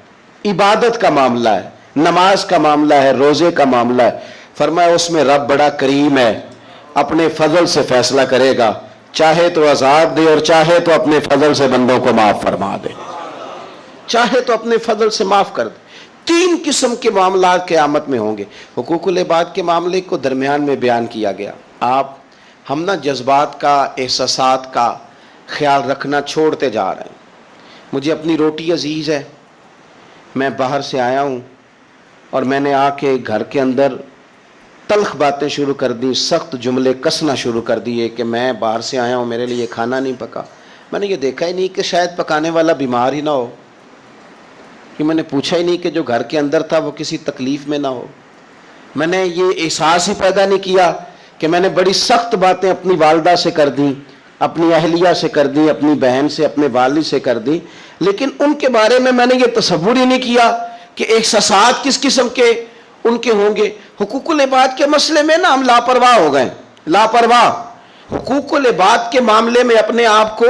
عبادت کا معاملہ ہے, نماز کا معاملہ ہے, روزے کا معاملہ ہے. فرمایا اس میں رب بڑا کریم ہے, اپنے فضل سے فیصلہ کرے گا, چاہے تو عذاب دے اور چاہے تو اپنے فضل سے بندوں کو معاف فرما دے, چاہے تو اپنے فضل سے معاف کر دے. 3 قسم کے معاملات قیامت میں ہوں گے. حقوق العباد کے معاملے کو درمیان میں بیان کیا گیا. ہم نا جذبات کا, احساسات کا خیال رکھنا چھوڑتے جا رہے ہیں. مجھے اپنی روٹی عزیز ہے, میں باہر سے آیا ہوں اور میں نے آ کے گھر کے اندر تلخ باتیں شروع کر دی, سخت جملے کسنا شروع کر دیے کہ میں باہر سے آیا ہوں, میرے لیے کھانا نہیں پکا. میں نے یہ دیکھا ہی نہیں کہ شاید پکانے والا بیمار ہی نہ ہو, کہ میں نے پوچھا ہی نہیں کہ جو گھر کے اندر تھا وہ کسی تکلیف میں نہ ہو. میں نے یہ احساس ہی پیدا نہیں کیا کہ میں نے بڑی سخت باتیں اپنی والدہ سے کر دیں, اپنی اہلیہ سے کر دیں, اپنی بہن سے, اپنے والد سے کر دیں, لیکن ان کے بارے میں نے یہ تصور ہی نہیں کیا کہ احساسات کس قسم کے ان کے ہوں گے. حقوق العباد کے مسئلے میں نا ہم لاپرواہ ہو گئے, لاپرواہ. حقوق العباد کے معاملے میں اپنے آپ کو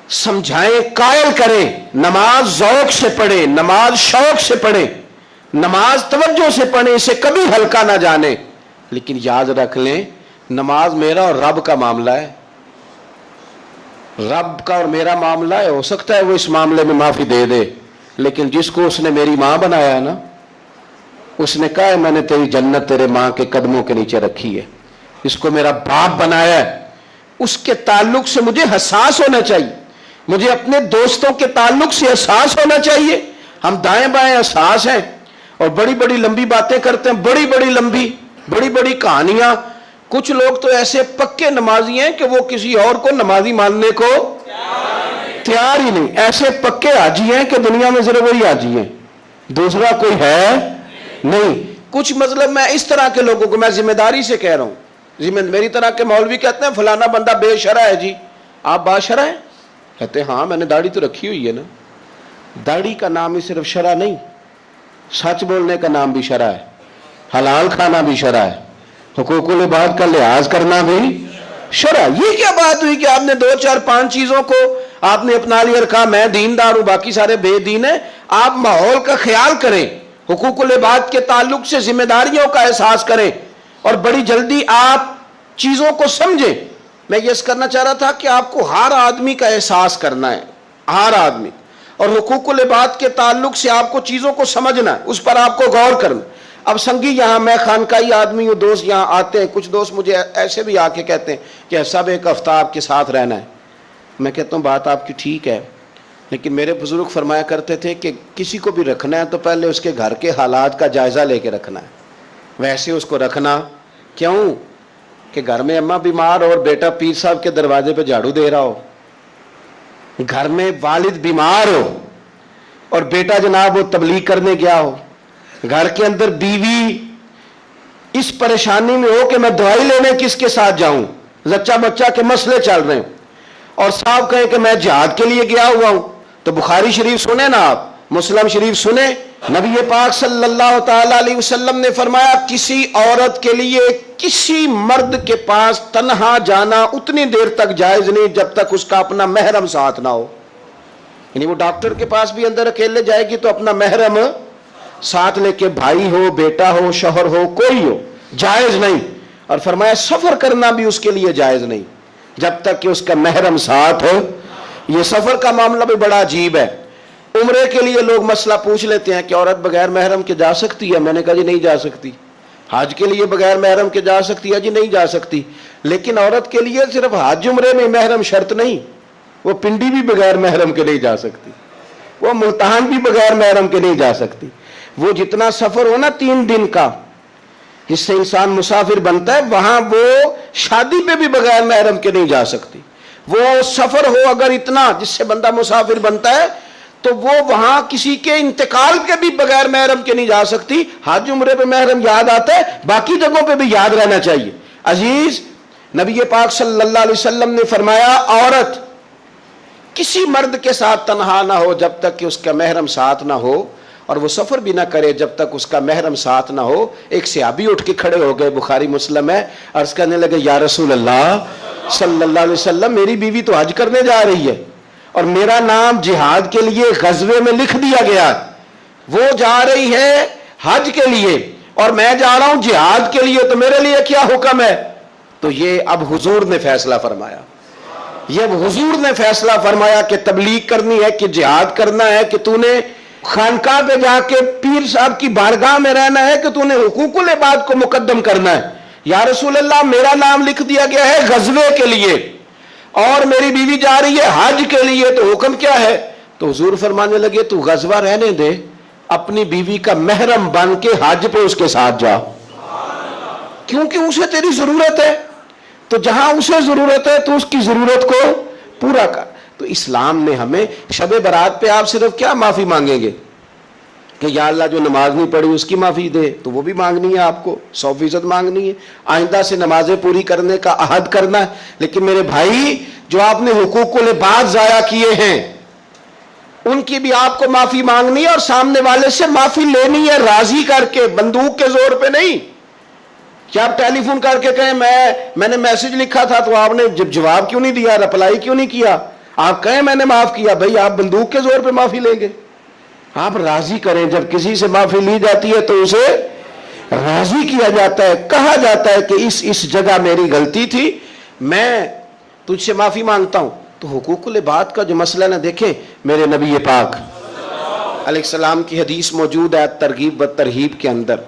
سمجھائیں, قائل کریں, نماز ذوق سے پڑھیں, نماز شوق سے پڑھیں, نماز توجہ سے پڑھیں, اسے کبھی ہلکا نہ جانیں. لیکن یاد رکھ لیں نماز میرا اور رب کا معاملہ ہے, رب کا اور میرا معاملہ ہے. ہو سکتا ہے وہ اس معاملے میں معافی دے دے, لیکن جس کو اس نے میری ماں بنایا ہے نا, اس نے کہا ہے میں نے تیری جنت تیرے ماں کے قدموں کے نیچے رکھی ہے, اس کو میرا باپ بنایا ہے, اس کے تعلق سے مجھے حساس ہونا چاہیے, مجھے اپنے دوستوں کے تعلق سے احساس ہونا چاہیے. ہم دائیں بائیں احساس ہیں اور بڑی بڑی لمبی باتیں کرتے ہیں, بڑی بڑی لمبی بڑی بڑی کہانیاں. کچھ لوگ تو ایسے پکے نمازی ہیں کہ وہ کسی اور کو نمازی ماننے کو تیار ہی نہیں. ایسے پکے حاجی ہیں کہ دنیا میں صرف وہی حاجی ہیں, دوسرا کوئی ہے نہیں. کچھ مطلب میں اس طرح کے لوگوں کو میں ذمہ داری سے کہہ رہا ہوں, میری طرح کے مولوی کہتے ہیں فلانا بندہ بے شرع ہے. جی آپ باشرع ہیں؟ کہتے ہیں ہاں میں نے داڑھی تو رکھی ہوئی ہے نا. داڑھی کا نام ہی صرف شرع نہیں, سچ بولنے کا نام بھی شرع ہے, حلال کھانا بھی شرع ہے, حقوق العباد کا لحاظ کرنا بھی شرع. یہ کیا بات ہوئی کہ آپ نے 2 4 5 چیزوں کو آپ نے اپنا لیا اور کہا میں دیندار ہوں باقی سارے بے دین ہیں. آپ ماحول کا خیال کریں, حقوق العباد کے تعلق سے ذمہ داریوں کا احساس کریں اور بڑی جلدی آپ چیزوں کو سمجھیں. میں یہ کرنا چاہ رہا تھا کہ آپ کو ہر آدمی کا احساس کرنا ہے, ہر آدمی. اور حقوق العباد کے تعلق سے آپ کو چیزوں کو سمجھنا، اس پر آپ کو غور کرنا۔ اب سنگی یہاں میں خانقاہی آدمی ہوں، دوست یہاں آتے ہیں، کچھ دوست مجھے ایسے بھی آ کے کہتے ہیں کہ سب ایک ہفتہ آپ کے ساتھ رہنا ہے۔ میں کہتا ہوں بات آپ کی ٹھیک ہے، لیکن میرے بزرگ فرمایا کرتے تھے کہ کسی کو بھی رکھنا ہے تو پہلے اس کے گھر کے حالات کا جائزہ لے کے رکھنا ہے۔ ویسے اس کو رکھنا کیوں کہ گھر میں اماں بیمار اور بیٹا پیر صاحب کے دروازے پہ جھاڑو دے رہا ہو، گھر میں والد بیمار ہو اور بیٹا جناب وہ تبلیغ کرنے گیا ہو، گھر کے اندر بیوی اس پریشانی میں ہو کہ میں دوائی لینے کس کے ساتھ جاؤں، زچہ بچہ کے مسئلے چل رہے ہیں، اور صاحب کہیں کہ میں جہاد کے لیے گیا ہوا ہوں، تو بخاری شریف سنیں نا آپ، مسلم شریف سنیں، نبی پاک صلی اللہ تعالی علیہ وسلم نے فرمایا کسی عورت کے لیے کسی مرد کے پاس تنہا جانا اتنی دیر تک جائز نہیں جب تک اس کا اپنا محرم ساتھ نہ ہو۔ یعنی وہ ڈاکٹر کے پاس بھی اندر اکیلے جائے گی تو اپنا محرم ساتھ لے کے، بھائی ہو، بیٹا ہو، شوہر ہو، کوئی ہو، جائز نہیں۔ اور فرمایا سفر کرنا بھی اس کے لیے جائز نہیں جب تک کہ اس کا محرم ساتھ ہو۔ یہ سفر کا معاملہ بھی بڑا عجیب ہے۔ عمرے کے لیے لوگ مسئلہ پوچھ لیتے ہیں کہ عورت بغیر محرم کے جا سکتی ہے؟ میں نے کہا جی نہیں جا سکتی۔ حج کے لیے بغیر محرم کے جا سکتی ہے؟ جی نہیں جا سکتی۔ لیکن عورت کے لیے صرف حج عمرے میں محرم شرط نہیں، وہ پنڈی بھی بغیر محرم کے نہیں جا سکتی، وہ ملتان بھی بغیر محرم کے نہیں جا سکتی۔ وہ جتنا سفر ہو نا 3 دن کا جس سے انسان مسافر بنتا ہے، وہاں وہ شادی پہ بھی بغیر محرم کے نہیں جا سکتی۔ وہ سفر ہو اگر اتنا جس سے بندہ مسافر بنتا ہے تو وہ وہاں کسی کے انتقال کے بھی بغیر محرم کے نہیں جا سکتی۔ حج عمرے پہ محرم یاد آتا ہے، باقی جگہوں پہ بھی یاد رہنا چاہیے۔ عزیز، نبی پاک صلی اللہ علیہ وسلم نے فرمایا عورت کسی مرد کے ساتھ تنہا نہ ہو جب تک کہ اس کا محرم ساتھ نہ ہو، اور وہ سفر بھی نہ کرے جب تک اس کا محرم ساتھ نہ ہو۔ ایک صحابی اٹھ کے کھڑے ہو گئے، بخاری مسلم ہے، عرض کرنے لگے یا رسول اللہ صلی اللہ علیہ وسلم، میری بیوی تو حج کرنے جا رہی ہے اور میرا نام جہاد کے لیے غزوے میں لکھ دیا گیا، وہ جا رہی ہے حج کے لیے اور میں جا رہا ہوں جہاد کے لیے، تو میرے لیے کیا حکم ہے؟ تو یہ اب حضور نے فیصلہ فرمایا، یہ اب حضور نے فیصلہ فرمایا کہ تبلیغ کرنی ہے کہ جہاد کرنا ہے، کہ تو نے خانقاہ پہ جا کے پیر صاحب کی بارگاہ میں رہنا ہے، کہ تو نے حقوق العباد کو مقدم کرنا ہے۔ یا رسول اللہ میرا نام لکھ دیا گیا ہے غزوے کے لیے اور میری بیوی جا رہی ہے حج کے لیے، تو حکم کیا ہے؟ تو حضور فرمانے لگے تو غزوہ رہنے دے، اپنی بیوی کا محرم بن کے حج پہ اس کے ساتھ جا، کیونکہ اسے تیری ضرورت ہے، تو جہاں اسے ضرورت ہے تو اس کی ضرورت کو پورا کر۔ تو اسلام نے ہمیں شب برات پہ آپ صرف کیا معافی مانگیں گے کہ یا اللہ جو نماز نہیں پڑھی اس کی معافی دے، تو وہ بھی مانگنی ہے آپ کو، 100% مانگنی ہے، آئندہ سے نمازیں پوری کرنے کا عہد کرنا ہے۔ لیکن میرے بھائی جو آپ نے حقوق العباد ضائع کیے ہیں ان کی بھی آپ کو معافی مانگنی ہے، اور سامنے والے سے معافی لینی ہے راضی کر کے، بندوق کے زور پہ نہیں۔ کیا آپ ٹیلی فون کر کے کہیں میں نے میسج لکھا تھا تو آپ نے جواب کیوں نہیں دیا، رپلائی کیوں نہیں کیا؟ آپ کہیں میں نے معاف کیا، بھائی آپ بندوق کے زور پہ معافی لیں گے؟ آپ راضی کریں، جب کسی سے معافی لی جاتی ہے تو اسے راضی کیا جاتا ہے، کہا جاتا ہے کہ اس جگہ میری غلطی تھی، میں تجھ سے معافی مانگتا ہوں۔ تو حقوق العباد کا جو مسئلہ نہ دیکھیں، میرے نبی پاک علیہ السلام کی حدیث موجود ہے ترغیب و ترہیب کے اندر۔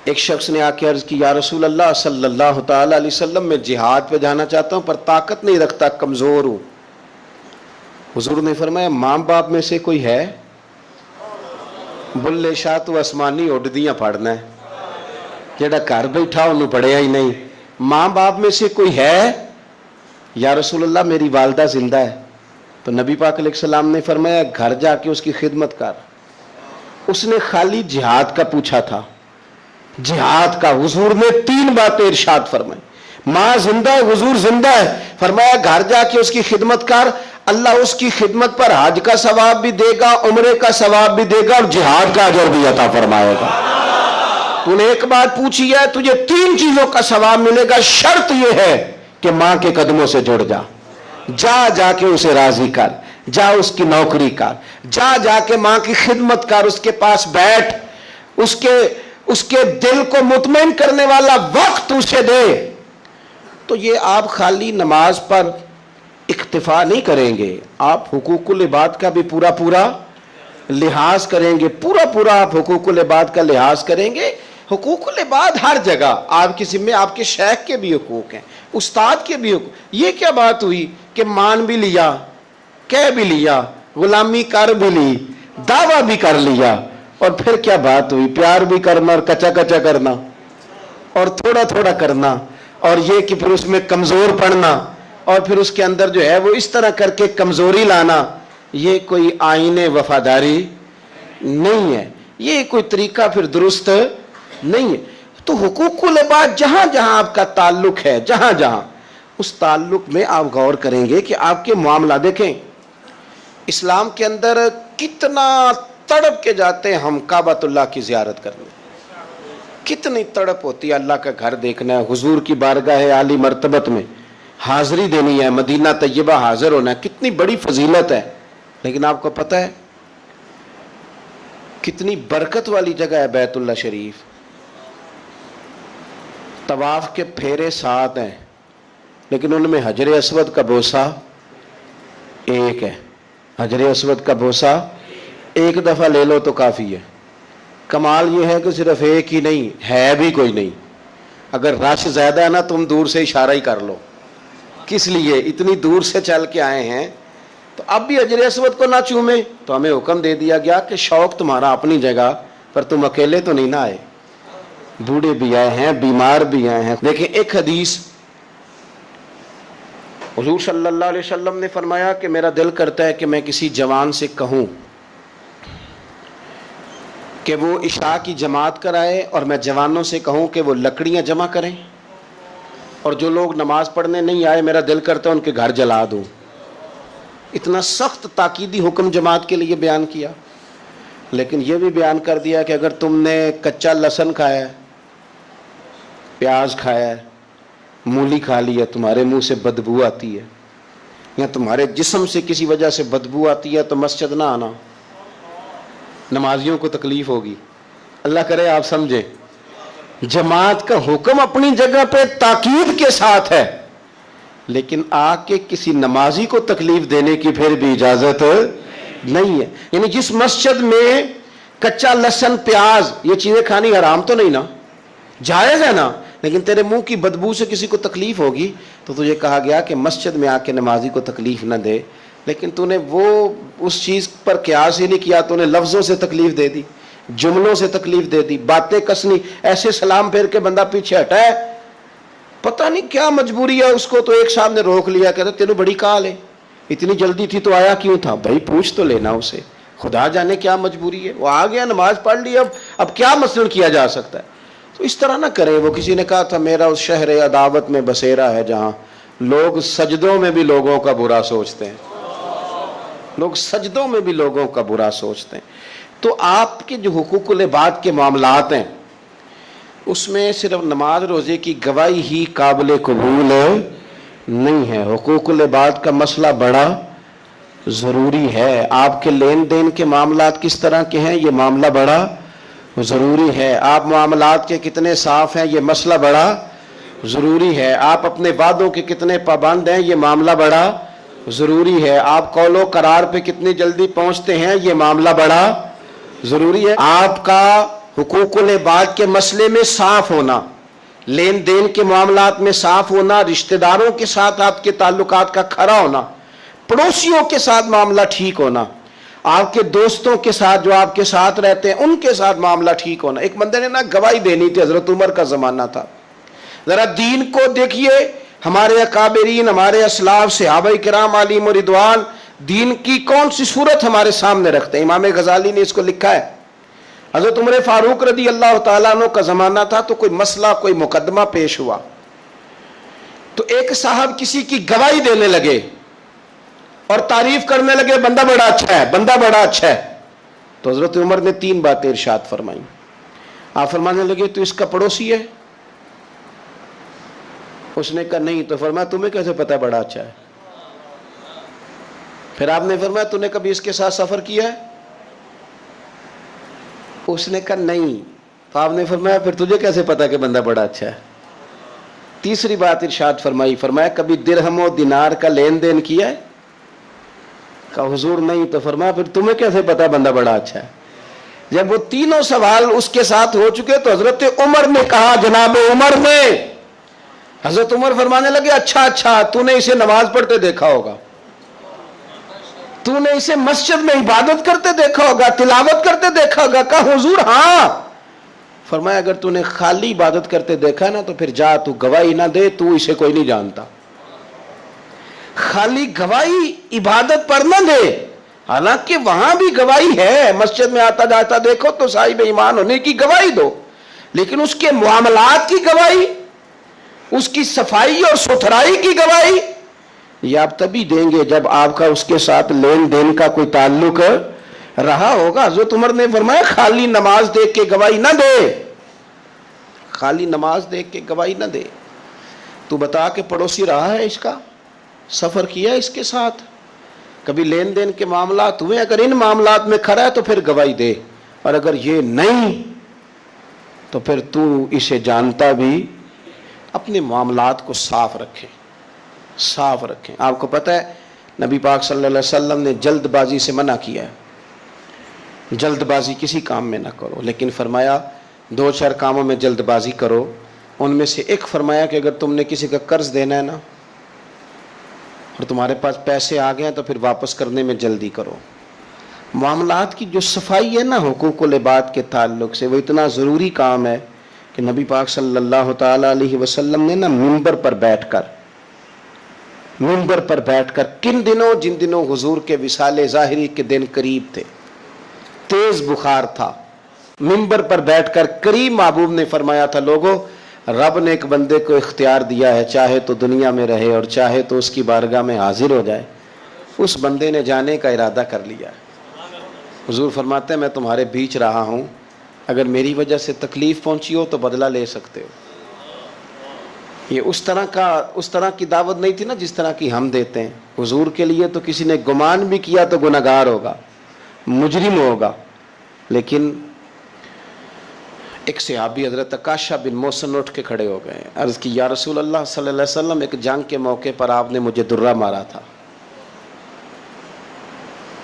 ایک شخص نے آ کے عرض کی یا رسول اللہ صلی اللہ تعالی علیہ وسلم، میں جہاد پہ جانا چاہتا ہوں پر طاقت نہیں رکھتا، کمزور ہوں۔ حضور نے فرمایا ماں باپ میں سے کوئی ہے؟ بلے شاہ تو آسمانی اڈدیاں پڑھنا ہے، جڑا گھر بیٹھا انہوں پڑھیا ہی نہیں۔ ماں باپ میں سے کوئی ہے؟ یا رسول اللہ میری والدہ زندہ ہے۔ تو نبی پاک علیہ السلام نے فرمایا گھر جا کے اس کی خدمت کر۔ اس نے خالی جہاد کا پوچھا تھا، جہاد کا۔ حضور نے 3 باتیں ارشاد فرمائی، ماں زندہ ہے، حضور زندہ ہے، فرمایا گھر جا کے اس کی خدمت کر، اللہ اس کی خدمت پر حج کا ثواب بھی دے گا، عمرے کا ثواب بھی دے گا، اور جہاد کا اجر بھی عطا فرمائے گا۔ تو نے ایک بات پوچھی ہے، تجھے 3 چیزوں کا ثواب ملے گا، شرط یہ ہے کہ ماں کے قدموں سے جڑ جا، جا کے اسے راضی کر، جا اس کی نوکری کر، جا کے ماں کی خدمت کر، اس کے پاس بیٹھ، اس کے دل کو مطمئن کرنے والا وقت اسے دے۔ تو یہ آپ خالی نماز پر اکتفا نہیں کریں گے، آپ حقوق العباد کا بھی پورا پورا لحاظ کریں گے، پورا پورا آپ حقوق العباد کا لحاظ کریں گے۔ حقوق العباد ہر جگہ آپ کے ذمہ، آپ کے شیخ کے بھی حقوق ہیں، استاد کے بھی حقوق۔ یہ کیا بات ہوئی کہ مان بھی لیا، کہہ بھی لیا، غلامی کر بھی لی، دعویٰ بھی کر لیا، اور پھر کیا بات ہوئی؟ پیار بھی کرنا اور کچا کچا کرنا اور تھوڑا تھوڑا کرنا، اور یہ کہ پھر اس میں کمزور پڑنا، اور پھر اس کے اندر جو ہے وہ اس طرح کر کے کمزوری لانا۔ یہ کوئی آئین وفاداری نہیں ہے، یہ کوئی طریقہ پھر درست نہیں ہے۔ تو حقوق العباد جہاں جہاں آپ کا تعلق ہے، جہاں جہاں، اس تعلق میں آپ غور کریں گے کہ آپ کے معاملہ دیکھیں۔ اسلام کے اندر کتنا تڑپ کے جاتے ہیں ہم کعبۃ اللہ کی زیارت کرنے، کتنی تڑپ ہوتی ہے اللہ کا گھر دیکھنا ہے، حضور کی بارگاہ عالی مرتبت میں حاضری دینی ہے، مدینہ طیبہ حاضر ہونا ہے، کتنی بڑی فضیلت ہے۔ لیکن آپ کو پتہ ہے کتنی برکت والی جگہ ہے بیت اللہ شریف؟ طواف کے پھیرے 7 ہیں، لیکن ان میں حجر اسود کا بوسہ ایک ہے۔ حجر اسود کا بوسہ ایک دفعہ لے لو تو کافی ہے۔ کمال یہ ہے کہ صرف ایک ہی نہیں ہے، بھی کوئی نہیں۔ اگر رش زیادہ ہے نا تم دور سے اشارہ ہی کر لو، کس لیے؟ اتنی دور سے چل کے آئے ہیں تو اب بھی حجر اسود کو نہ چومیں؟ تو ہمیں حکم دے دیا گیا کہ شوق تمہارا اپنی جگہ پر، تم اکیلے تو نہیں نہ آئے، بوڑھے بھی آئے ہیں، بیمار بھی آئے ہیں۔ دیکھیں ایک حدیث حضور صلی اللہ علیہ وسلم نے فرمایا کہ میرا دل کرتا ہے کہ میں کسی جوان سے کہوں کہ وہ عشاء کی جماعت کرائے، اور میں جوانوں سے کہوں کہ وہ لکڑیاں جمع کریں، اور جو لوگ نماز پڑھنے نہیں آئے میرا دل کرتا ہے ان کے گھر جلا دوں۔ اتنا سخت تاکیدی حکم جماعت کے لیے بیان کیا۔ لیکن یہ بھی بیان کر دیا کہ اگر تم نے کچا لہسن کھایا ہے، پیاز کھایا ہے، مولی کھا لی ہے، تمہارے منہ سے بدبو آتی ہے یا تمہارے جسم سے کسی وجہ سے بدبو آتی ہے تو مسجد نہ آنا، نمازیوں کو تکلیف ہوگی۔ اللہ کرے آپ سمجھیں، جماعت کا حکم اپنی جگہ پہ تاکید کے ساتھ ہے، لیکن آ کے کسی نمازی کو تکلیف دینے کی پھر بھی اجازت نہیں ہے۔ یعنی جس مسجد میں کچا لہسن پیاز یہ چیزیں کھانی حرام تو نہیں نا، جائز ہے نا، لیکن تیرے منہ کی بدبو سے کسی کو تکلیف ہوگی تو تجھے کہا گیا کہ مسجد میں آ کے نمازی کو تکلیف نہ دے۔ لیکن تو نے وہ اس چیز پر قیاس ہی نہیں کیا، تو نے لفظوں سے تکلیف دے دی، جملوں سے تکلیف دے دی، باتیں کسنی، ایسے سلام پھیر کے بندہ پیچھے ہٹا ہے، پتہ نہیں کیا مجبوری ہے اس کو، تو ایک صاحب نے روک لیا، کہتا تینوں بڑی کال ہے، اتنی جلدی تھی تو آیا کیوں تھا؟ بھائی پوچھ تو لینا اسے، خدا جانے کیا مجبوری ہے، وہ آ گیا نماز پڑھ لی، اب کیا مثلاً کیا جا سکتا ہے؟ تو اس طرح نہ کریں۔ وہ کسی نے کہا تھا میرا اس شہر عداوت میں بسیرا ہے جہاں لوگ سجدوں میں بھی لوگوں کا برا سوچتے ہیں، لوگ سجدوں میں بھی لوگوں کا برا سوچتے ہیں۔ تو آپ کے جو حقوق العباد کے معاملات ہیں اس میں صرف نماز روزے کی گواہی ہی قابل قبول نہیں ہے، حقوق العباد کا مسئلہ بڑا ضروری ہے۔ آپ کے لین دین کے معاملات کس طرح کے ہیں یہ معاملہ بڑا ضروری ہے، آپ معاملات کے کتنے صاف ہیں یہ مسئلہ بڑا ضروری ہے، آپ اپنے وعدوں کے کتنے پابند ہیں یہ معاملہ بڑا ضروری ہے، آپ قول و قرار پہ کتنی جلدی پہنچتے ہیں یہ معاملہ بڑا ضروری ہے، آپ کا حقوق العباد کے مسئلے میں صاف ہونا، لین دین کے معاملات میں صاف ہونا، رشتہ داروں کے ساتھ آپ کے تعلقات کا کھرا ہونا، پڑوسیوں کے ساتھ معاملہ ٹھیک ہونا، آپ کے دوستوں کے ساتھ جو آپ کے ساتھ رہتے ہیں ان کے ساتھ معاملہ ٹھیک ہونا۔ ایک بندے نے نا گواہی دینی تھی، حضرت عمر کا زمانہ تھا، ذرا دین کو دیکھیے، ہمارے اکابرین، ہمارے اسلاف، صحابہ کرام علیہم رضوان دین کی کون سی صورت ہمارے سامنے رکھتے ہیں۔ امام غزالی نے اس کو لکھا ہے، حضرت عمر فاروق رضی اللہ تعالیٰ عنہ کا زمانہ تھا تو کوئی مسئلہ، کوئی مقدمہ پیش ہوا تو ایک صاحب کسی کی گواہی دینے لگے اور تعریف کرنے لگے، بندہ بڑا اچھا ہے، بندہ بڑا اچھا ہے۔ تو حضرت عمر نے 3 باتیں ارشاد فرمائیں۔ آپ فرمانے لگے تو اس کا پڑوسی ہے؟ اس نے کہا نہیں۔ تو فرمایا تمہیں کیسے پتا بڑا اچھا ہے؟ پھر آپ نے فرمایا تو نے کبھی اس کے ساتھ سفر کیا ہے؟ اس نے کہا نہیں۔ تو آپ نے فرمایا پھر تجھے کیسے پتا کہ بندہ بڑا اچھا ہے؟ تیسری بات ارشاد فرمائی، فرمایا کبھی درہم و دینار کا لین دین کیا ہے؟ کہا حضور نہیں. تو فرمایا پھر تمہیں کیسے پتا بندہ بڑا اچھا ہے؟ جب وہ تینوں سوال اس کے ساتھ ہو چکے تو حضرت عمر نے کہا، جناب عمر نے، حضرت عمر فرمانے لگے اچھا تو نے اسے نماز پڑھتے دیکھا ہوگا، تو نے اسے مسجد میں عبادت کرتے دیکھا ہوگا، تلاوت کرتے دیکھا ہوگا. کہا حضور ہاں. فرمایا اگر تو نے خالی عبادت کرتے دیکھا نا تو پھر جا تو گواہی نہ دے، تو اسے کوئی نہیں جانتا. خالی گواہی عبادت پر نہ دے، حالانکہ وہاں بھی گواہی ہے، مسجد میں آتا جاتا دیکھو تو صاحب ایمان ہونے کی گواہی دو، لیکن اس کے معاملات کی گواہی، اس کی صفائی اور ستھرائی کی گواہی یہ آپ تبھی دیں گے جب آپ کا اس کے ساتھ لین دین کا کوئی تعلق رہا ہوگا. حضرت عمر نے فرمایا خالی نماز دیکھ کے گواہی نہ دے، خالی نماز دیکھ کے گواہی نہ دے. تو بتا کہ پڑوسی رہا ہے اس کا، سفر کیا اس کے ساتھ، کبھی لین دین کے معاملات ہوئے؟ اگر ان معاملات میں کھڑا ہے تو پھر گواہی دے، اور اگر یہ نہیں تو پھر تو اسے جانتا بھی. اپنے معاملات کو صاف رکھیں، صاف رکھیں. آپ کو پتہ ہے نبی پاک صلی اللہ علیہ وسلم نے جلد بازی سے منع کیا ہے، جلد بازی کسی کام میں نہ کرو، لیکن فرمایا 2-4 کاموں میں جلد بازی کرو. ان میں سے ایک فرمایا کہ اگر تم نے کسی کا قرض دینا ہے نا اور تمہارے پاس پیسے آ گئے ہیں تو پھر واپس کرنے میں جلدی کرو. معاملات کی جو صفائی ہے نا حقوق العباد کے تعلق سے، وہ اتنا ضروری کام ہے کہ نبی پاک صلی اللہ تعالی علیہ وسلم نے نا منبر پر بیٹھ کر کن دنوں، جن دنوں حضور کے وصال ظاہری کے دن قریب تھے، تیز بخار تھا، منبر پر بیٹھ کر قریب محبوب نے فرمایا تھا لوگوں، رب نے ایک بندے کو اختیار دیا ہے، چاہے تو دنیا میں رہے اور چاہے تو اس کی بارگاہ میں حاضر ہو جائے. اس بندے نے جانے کا ارادہ کر لیا. حضور فرماتے ہیں میں تمہارے بیچ رہا ہوں، اگر میری وجہ سے تکلیف پہنچی ہو تو بدلہ لے سکتے ہو. یہ اس طرح کی دعوت نہیں تھی نا جس طرح کی ہم دیتے ہیں. حضور کے لیے تو کسی نے گمان بھی کیا تو گناہگار ہوگا، مجرم ہوگا. لیکن ایک صحابی حضرت عکاشہ بن محصن اٹھ کے کھڑے ہو گئے، عرض کی یا رسول اللہ صلی اللہ علیہ وسلم، ایک جنگ کے موقع پر آپ نے مجھے درہ مارا تھا،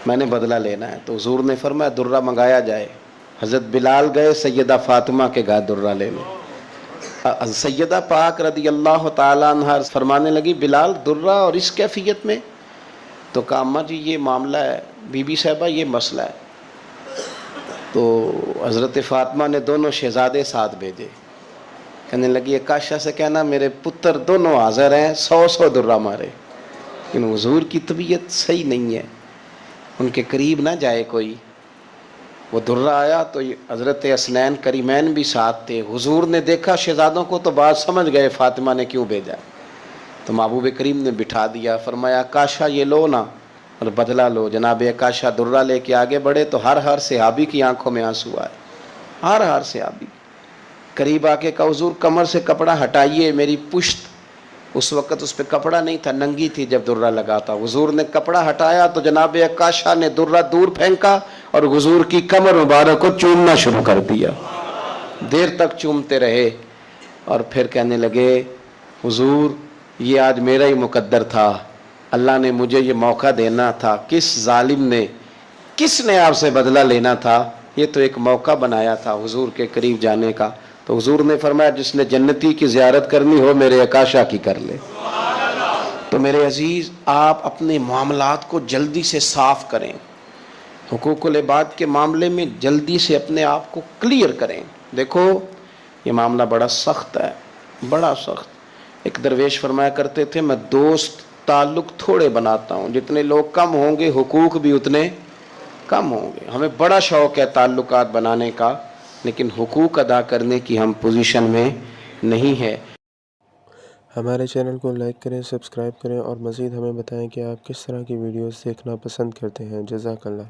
میں نے بدلہ لینا ہے. تو حضور نے فرمایا درہ منگایا جائے. حضرت بلال گئے سیدہ فاطمہ کے گھر درہ لینے. سیدہ پاک رضی اللہ تعالیٰ عنہ فرمانے لگی بلال درہ اور اس کیفیت میں؟ تو کہا اماں جی یہ معاملہ ہے، بی بی صاحبہ یہ مسئلہ ہے. تو حضرت فاطمہ نے دونوں شہزادے ساتھ بھیجے. کہنے لگی عکاشہ سے کہنا میرے پتر دونوں حاضر ہیں، 100 درہ مارے. لیکن حضور کی طبیعت صحیح نہیں ہے، ان کے قریب نہ جائے کوئی. وہ درہ آیا تو حضرت حسنین کریمین بھی ساتھ تھے. حضور نے دیکھا شہزادوں کو تو بات سمجھ گئے فاطمہ نے کیوں بھیجا. تو محبوب کریم نے بٹھا دیا، فرمایا عکاشہ یہ لو نا اور بدلہ لو. جناب عکاشہ درہ لے کے آگے بڑھے تو ہر صحابی کی آنکھوں میں آنسو آئے، ہر صحابی. قریب آ کے کہا حضور کمر سے کپڑا ہٹائیے، میری پشت، اس وقت اس پہ کپڑا نہیں تھا، ننگی تھی جب درہ لگا تھا. حضور نے کپڑا ہٹایا تو جناب عکاشہ نے درہ دور پھینکا اور حضور کی کمر مبارک کو چومنا شروع کر دیا. دیر تک چومتے رہے اور پھر کہنے لگے حضور یہ آج میرا ہی مقدر تھا، اللہ نے مجھے یہ موقع دینا تھا. کس ظالم نے، کس نے آپ سے بدلہ لینا تھا؟ یہ تو ایک موقع بنایا تھا حضور کے قریب جانے کا. تو حضور نے فرمایا جس نے جنتی کی زیارت کرنی ہو میرے عکاشہ کی کر لے. تو میرے عزیز آپ اپنے معاملات کو جلدی سے صاف کریں، حقوق العباد کے معاملے میں جلدی سے اپنے آپ کو کلیئر کریں. دیکھو یہ معاملہ بڑا سخت ہے، بڑا سخت. ایک درویش فرمایا کرتے تھے میں دوست تعلق تھوڑے بناتا ہوں، جتنے لوگ کم ہوں گے حقوق بھی اتنے کم ہوں گے. ہمیں بڑا شوق ہے تعلقات بنانے کا، لیکن حقوق ادا کرنے کی ہم پوزیشن میں نہیں ہے. ہمارے چینل کو لائک کریں، سبسکرائب کریں اور مزید ہمیں بتائیں کہ آپ کس طرح کی ویڈیوز دیکھنا پسند کرتے ہیں. جزاک اللہ.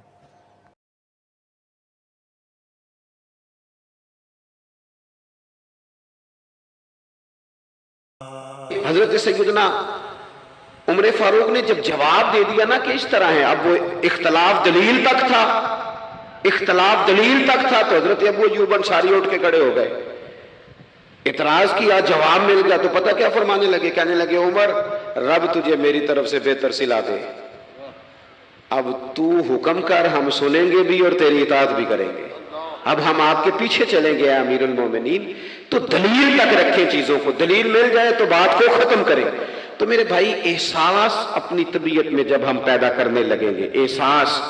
حضرت سیدنا عمر فاروق نے جب جواب دے دیا نا کہ اس طرح ہے، اب وہ اختلاف دلیل تک تھا، اختلاف دلیل تک تھا. تو حضرت ابو ایوب انصاری اٹھ کے کھڑے ہو گئے. اعتراض کیا، جواب مل گیا تو پتہ کیا فرمانے لگے؟ کہنے لگے عمر رب تجھے میری طرف سے بہتر سلا دے، اب تو حکم کر، ہم سنیں گے بھی اور تیری اطاعت بھی کریں گے، اب ہم آپ کے پیچھے چلیں گے امیر المومنین۔ تو دلیل تک رکھیں چیزوں کو، دلیل مل جائے تو بات کو ختم کریں۔ تو میرے بھائی احساس اپنی طبیعت میں جب ہم پیدا کرنے لگیں گے، احساس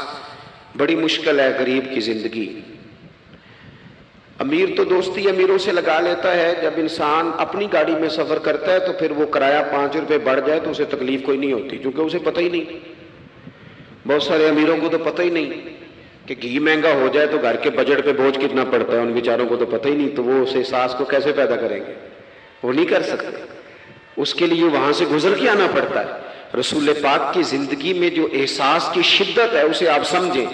بڑی مشکل ہے غریب کی زندگی۔ امیر تو دوستی امیروں سے لگا لیتا ہے، جب انسان اپنی گاڑی میں سفر کرتا ہے تو پھر وہ کرایہ 5 روپے بڑھ جائے تو اسے تکلیف کوئی نہیں ہوتی، کیونکہ اسے پتہ ہی نہیں۔ بہت سارے امیروں کو تو پتہ ہی نہیں کہ گھی مہنگا ہو جائے تو گھر کے بجٹ پہ بوجھ کتنا پڑتا ہے، ان بیچاروں کو تو پتہ ہی نہیں، تو وہ اس احساس کو کیسے پیدا کریں گے؟ وہ نہیں کر سکتے، اس کے لیے وہاں سے گزر کے آنا پڑتا ہے۔ رسول پاک کی زندگی میں جو احساس کی شدت ہے اسے آپ سمجھیں۔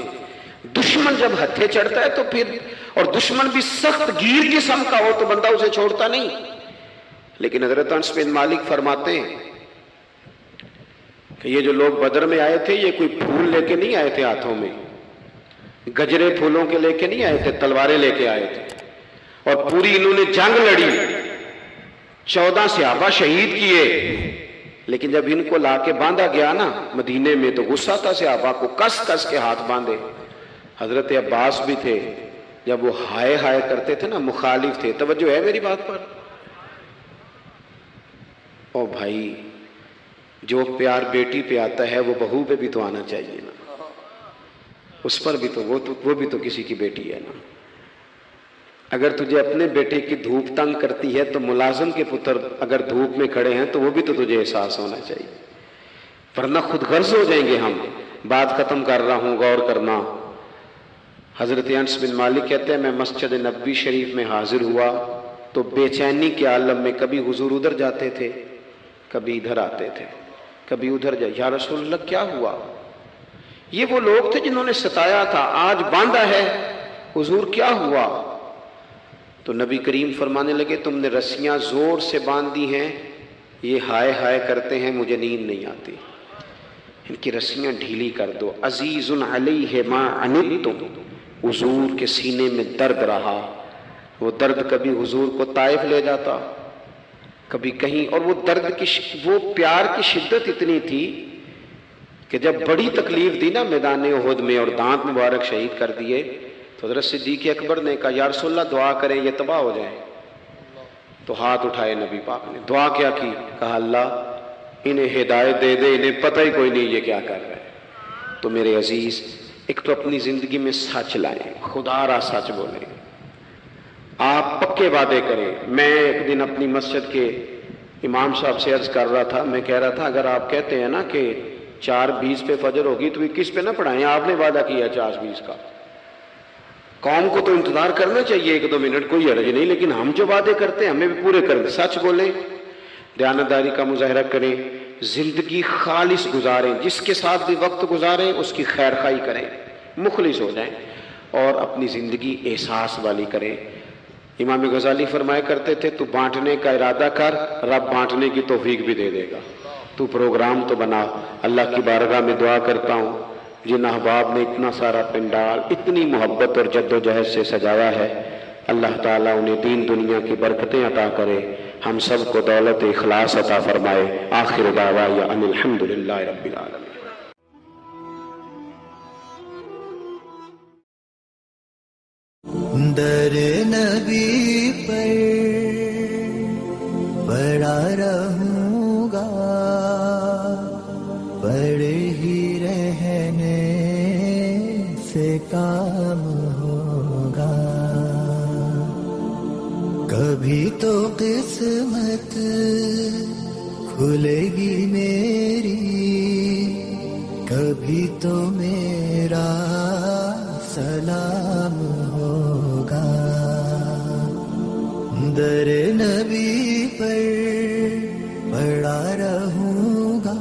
دشمن جب ہتھے چڑھتا ہے تو پھر، اور دشمن بھی سخت گیر قسم کا ہو تو بندہ اسے چھوڑتا نہیں۔ لیکن حضرت انس بن مالک فرماتے ہیں کہ یہ جو لوگ بدر میں آئے تھے یہ کوئی پھول لے کے نہیں آئے تھے ہاتھوں میں، گجرے پھولوں کے لے کے نہیں آئے تھے، تلواریں لے کے آئے تھے، اور پوری انہوں نے جنگ لڑی، 14 صحابہ شہید کیے، لیکن جب ان کو لا کے باندھا گیا نا مدینے میں تو غصہ تھا صحابہ کو، کس کس کے ہاتھ باندھے۔ حضرت عباس بھی تھے، جب وہ ہائے ہائے کرتے تھے نا، مخالف تھے۔ توجہ ہے میری بات پر؟ او بھائی، جو پیار بیٹی پہ آتا ہے وہ بہو پہ بھی تو آنا چاہیے نا، اس پر بھی تو وہ بھی تو کسی کی بیٹی ہے نا۔ اگر تجھے اپنے بیٹے کی دھوپ تنگ کرتی ہے تو ملازم کے پتر اگر دھوپ میں کھڑے ہیں تو وہ بھی تو تجھے احساس ہونا چاہیے، ورنہ خود غرض ہو جائیں گے ہم۔ بات ختم کر رہا ہوں، غور کرنا۔ حضرت انس بن مالک کہتے ہیں میں مسجد نبوی شریف میں حاضر ہوا تو بے چینی کے عالم میں کبھی حضور ادھر جاتے تھے، کبھی ادھر آتے تھے، کبھی ادھر جائے، یا رسول اللہ کیا ہوا؟ یہ وہ لوگ تھے جنہوں نے ستایا تھا، آج باندھا ہے، حضور کیا ہوا؟ تو نبی کریم فرمانے لگے تم نے رسیاں زور سے باندھی ہیں، یہ ہائے ہائے کرتے ہیں، مجھے نیند نہیں آتی، ان کی رسیاں ڈھیلی کر دو۔ عزیز علیہ ما عنتم، حضور کے سینے میں درد رہا، وہ درد کبھی حضور کو طائف لے جاتا، کبھی کہیں، اور وہ درد کی وہ پیار کی شدت اتنی تھی کہ جب بڑی تکلیف دی نا میدان احد میں اور دانت مبارک شہید کر دیے تو حضرت صدیق اکبر نے کہا یا رسول اللہ دعا کریں یہ تباہ ہو جائیں، تو ہاتھ اٹھائے نبی پاک نے، دعا کیا کی؟ کہا اللہ انہیں ہدایت دے دے، انہیں پتہ ہی کوئی نہیں یہ کیا کر رہے ہیں۔ تو میرے عزیز، ایک تو اپنی زندگی میں سچ لائیں، خدا را سچ بولیں، آپ پکے وعدے کریں۔ میں ایک دن اپنی مسجد کے امام صاحب سے عرض کر رہا تھا، میں کہہ رہا تھا اگر آپ کہتے ہیں نا کہ 4:20 پہ فجر ہوگی تو 21 پہ نہ پڑھائیں، آپ نے وعدہ کیا 4:20 کا، قوم کو تو انتظار کرنا چاہیے 1-2 منٹ، کوئی حرج نہیں، لیکن ہم جو وعدے کرتے ہیں ہمیں بھی پورے کریں، سچ بولیں، دیانتداری کا مظاہرہ کریں، زندگی خالص گزاریں، جس کے ساتھ بھی وقت گزاریں اس کی خیر خواہی کریں، مخلص ہو جائیں، اور اپنی زندگی احساس والی کریں۔ امام غزالی فرمایا کرتے تھے تو بانٹنے کا ارادہ کر، رب بانٹنے کی توفیق بھی دے دے گا، تو پروگرام تو بنا۔ اللہ کی بارگاہ میں دعا کرتا ہوں جن احباب نے اتنا سارا پنڈال اتنی محبت اور جد و جہد سے سجایا ہے، اللہ تعالیٰ انہیں دین دنیا کی برکتیں عطا کرے، ہم سب کو دولت اخلاص عطا فرمائے۔ آخر دعوایا ان الحمدللہ رب العالمین۔ در نبی پر پڑا رہوں گا، پڑے ہی رہنے سے کام ہوگا، کبھی تو قسمت کھلے گی میری، کبھی تو میرا سلام ہوگا، در نبی پر پڑا رہوں گا،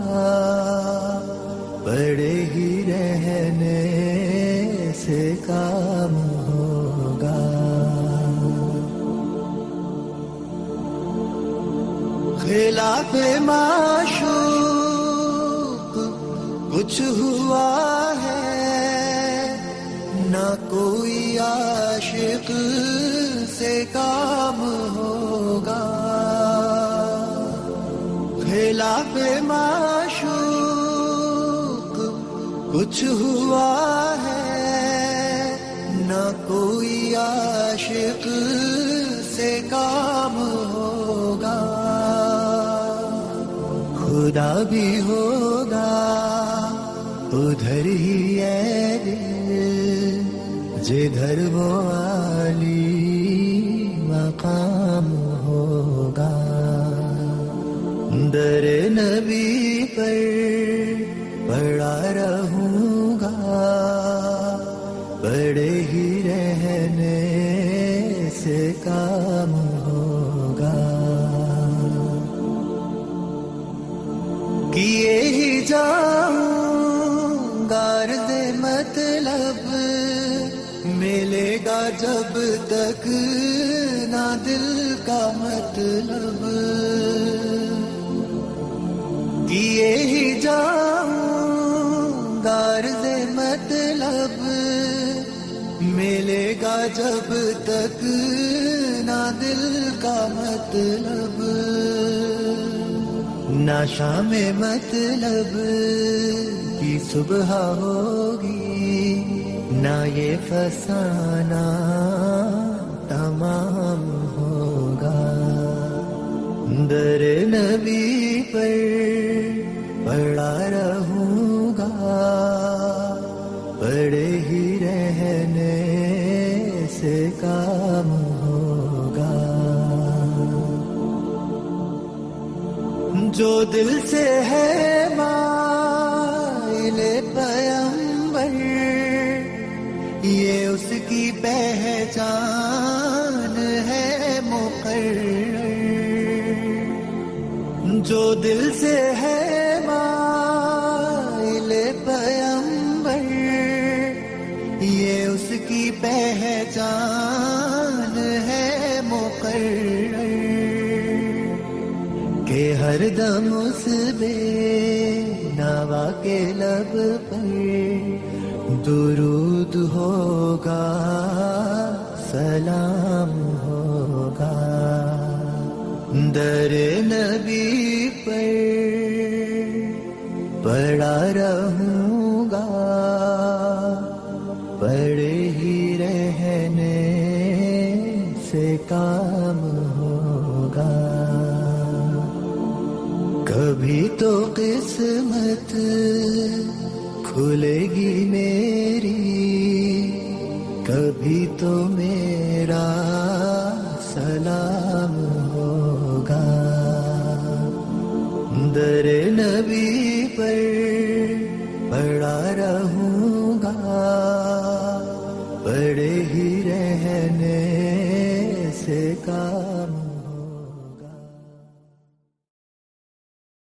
پڑے ہی رہنے سے کام ہوگا، خلاف معشوق کچھ ہوا ہے، نہ کوئی عاشق سے کام ہوگا، خلاف معشوق کچھ ہوا ہے نہ کوئی عاشق سے کام ہوگا. خدا بھی ہوگا ادھر ہی ہے دل جدھر وہ عالی مقام ہوگا. در نبی پر پڑا رہوں گا بڑے ہی رہنے سے کام ہوگا. کیے ہی جاؤں غرض مطلب ملے گا جب تک نہ دل کا مطلب. کیے ہی جاؤں غرض مطلب ملے گا جب تک نہ دل کا مطلب. نہ شام مطلب کی صبح ہوگی نہ یہ فسانہ تمام ہوگا. در نبی پر پڑا رہوں گا بڑے ہی رہنے سے کام ہوگا. جو دل سے ہے مائل پیمبر یہ اس کی پہچان ہے مقرر. جو دل سے ہے مائل پیمبر یہ اس کی پہچان ہے مقرر. کہ ہر دم اس بے نوا کے لب پر درود ہوگا سلام ہوگا. در نبی پر پڑا رہوں گا پڑے ہی رہنے سے کام ہوگا. کبھی تو قسمت کھلے گی میری کبھی تو میرا سلام ہوگا. در نبی پر